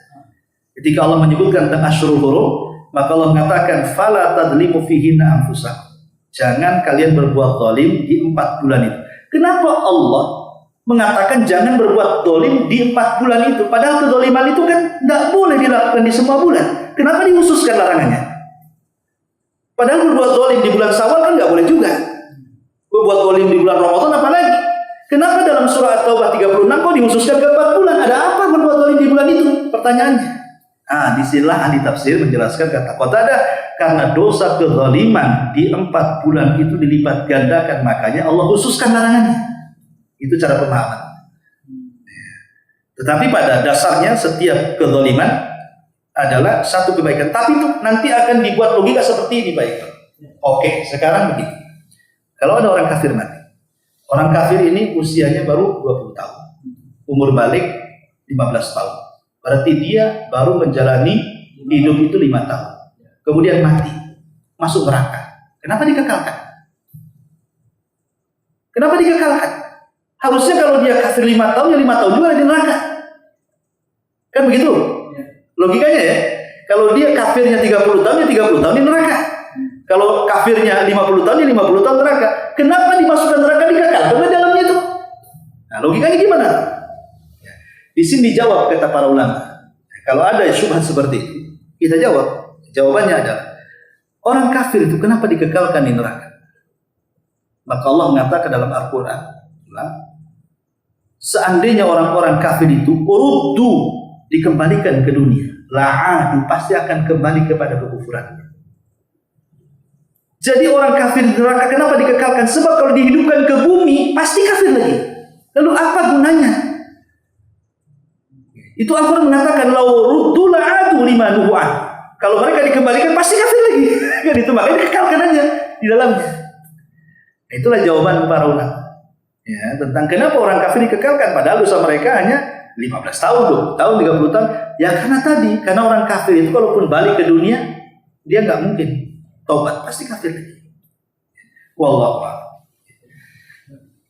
Ketika Allah menyebutkan tentang Asyurul Hurum, maka Allah mengatakan fala tadlimu fihinna anfusakum. Jangan kalian berbuat zalim di 4 bulan itu. Kenapa Allah mengatakan jangan berbuat zalim di 4 bulan itu? Padahal kezaliman itu kan tidak boleh dilakukan di semua bulan. Kenapa dikhususkan larangannya? Padahal berbuat zalim di bulan Syawal kan nggak boleh juga. Berbuat zalim di bulan Ramadan apalagi? Kenapa dalam surah At-Taubah 36 kok dikhususkan ke 4 bulan? Ada apa berbuat zalim di bulan itu? Pertanyaannya. Disinilah ahli tafsir menjelaskan kata Qatadah, karena dosa kezaliman di 4 bulan itu dilipat gandakan, makanya Allah khususkan larangannya. Itu cara pemahaman. Tetapi pada dasarnya setiap kezaliman adalah satu kebaikan. Tapi itu nanti akan dibuat logika seperti ini, baik. Oke, sekarang begini. Kalau ada orang kafir mati. Orang kafir ini usianya baru 20 tahun. Umur balik 15 tahun. Berarti dia baru menjalani hidup itu 5 tahun. Kemudian mati. Masuk neraka. Kenapa dikekalkan? Kenapa dikekalkan? Harusnya kalau dia kafir 5 tahun, ya 5 tahun juga di neraka. Kan begitu? Logikanya ya. Kalau dia kafirnya 30 tahun, ya 30 tahun di neraka. Kalau kafirnya 50 tahun, ya 50 tahun neraka. Kenapa dimasukkan neraka dikekalkan di dalamnya itu? Nah, logikanya gimana? Di sini dijawab kata para ulama. Kalau ada syubhat seperti itu, kita jawab. Jawabannya adalah orang kafir itu kenapa dikekalkan di neraka? Maka Allah mengatakan dalam Al-Quran, seandainya orang-orang kafir itu uruddu, dikembalikan ke dunia, la'adu, pasti akan kembali kepada kekufuran. Jadi orang kafir di neraka kenapa dikekalkan? Sebab kalau dihidupkan ke bumi pasti kafir lagi. Lalu apa gunanya? Itu Al-Quran mengatakan lau ruddu la'adu lima nuhu'an. Kalau mereka dikembalikan pasti kafir lagi. Kan itu makanya dikekalkan aja di dalamnya. Itulah jawaban para ulama. Ya, tentang kenapa orang kafir dikekalkan padahal dosa mereka hanya 15 tahun, 20 tahun, 30 tahun. Ya karena orang kafir itu kalaupun balik ke dunia, dia nggak mungkin tobat, pasti kafir. Wallahu a'lam.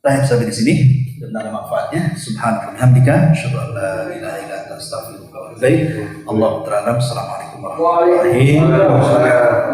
Baik, sampai di sini dan ada manfaatnya. Subhanaka wa bihamdika, asyhadu an la ilaha illa anta, astaghfiruka wa atubu ilaik. Allahu ta'ala. Assalamualaikum warahmatullahi wabarakatuh.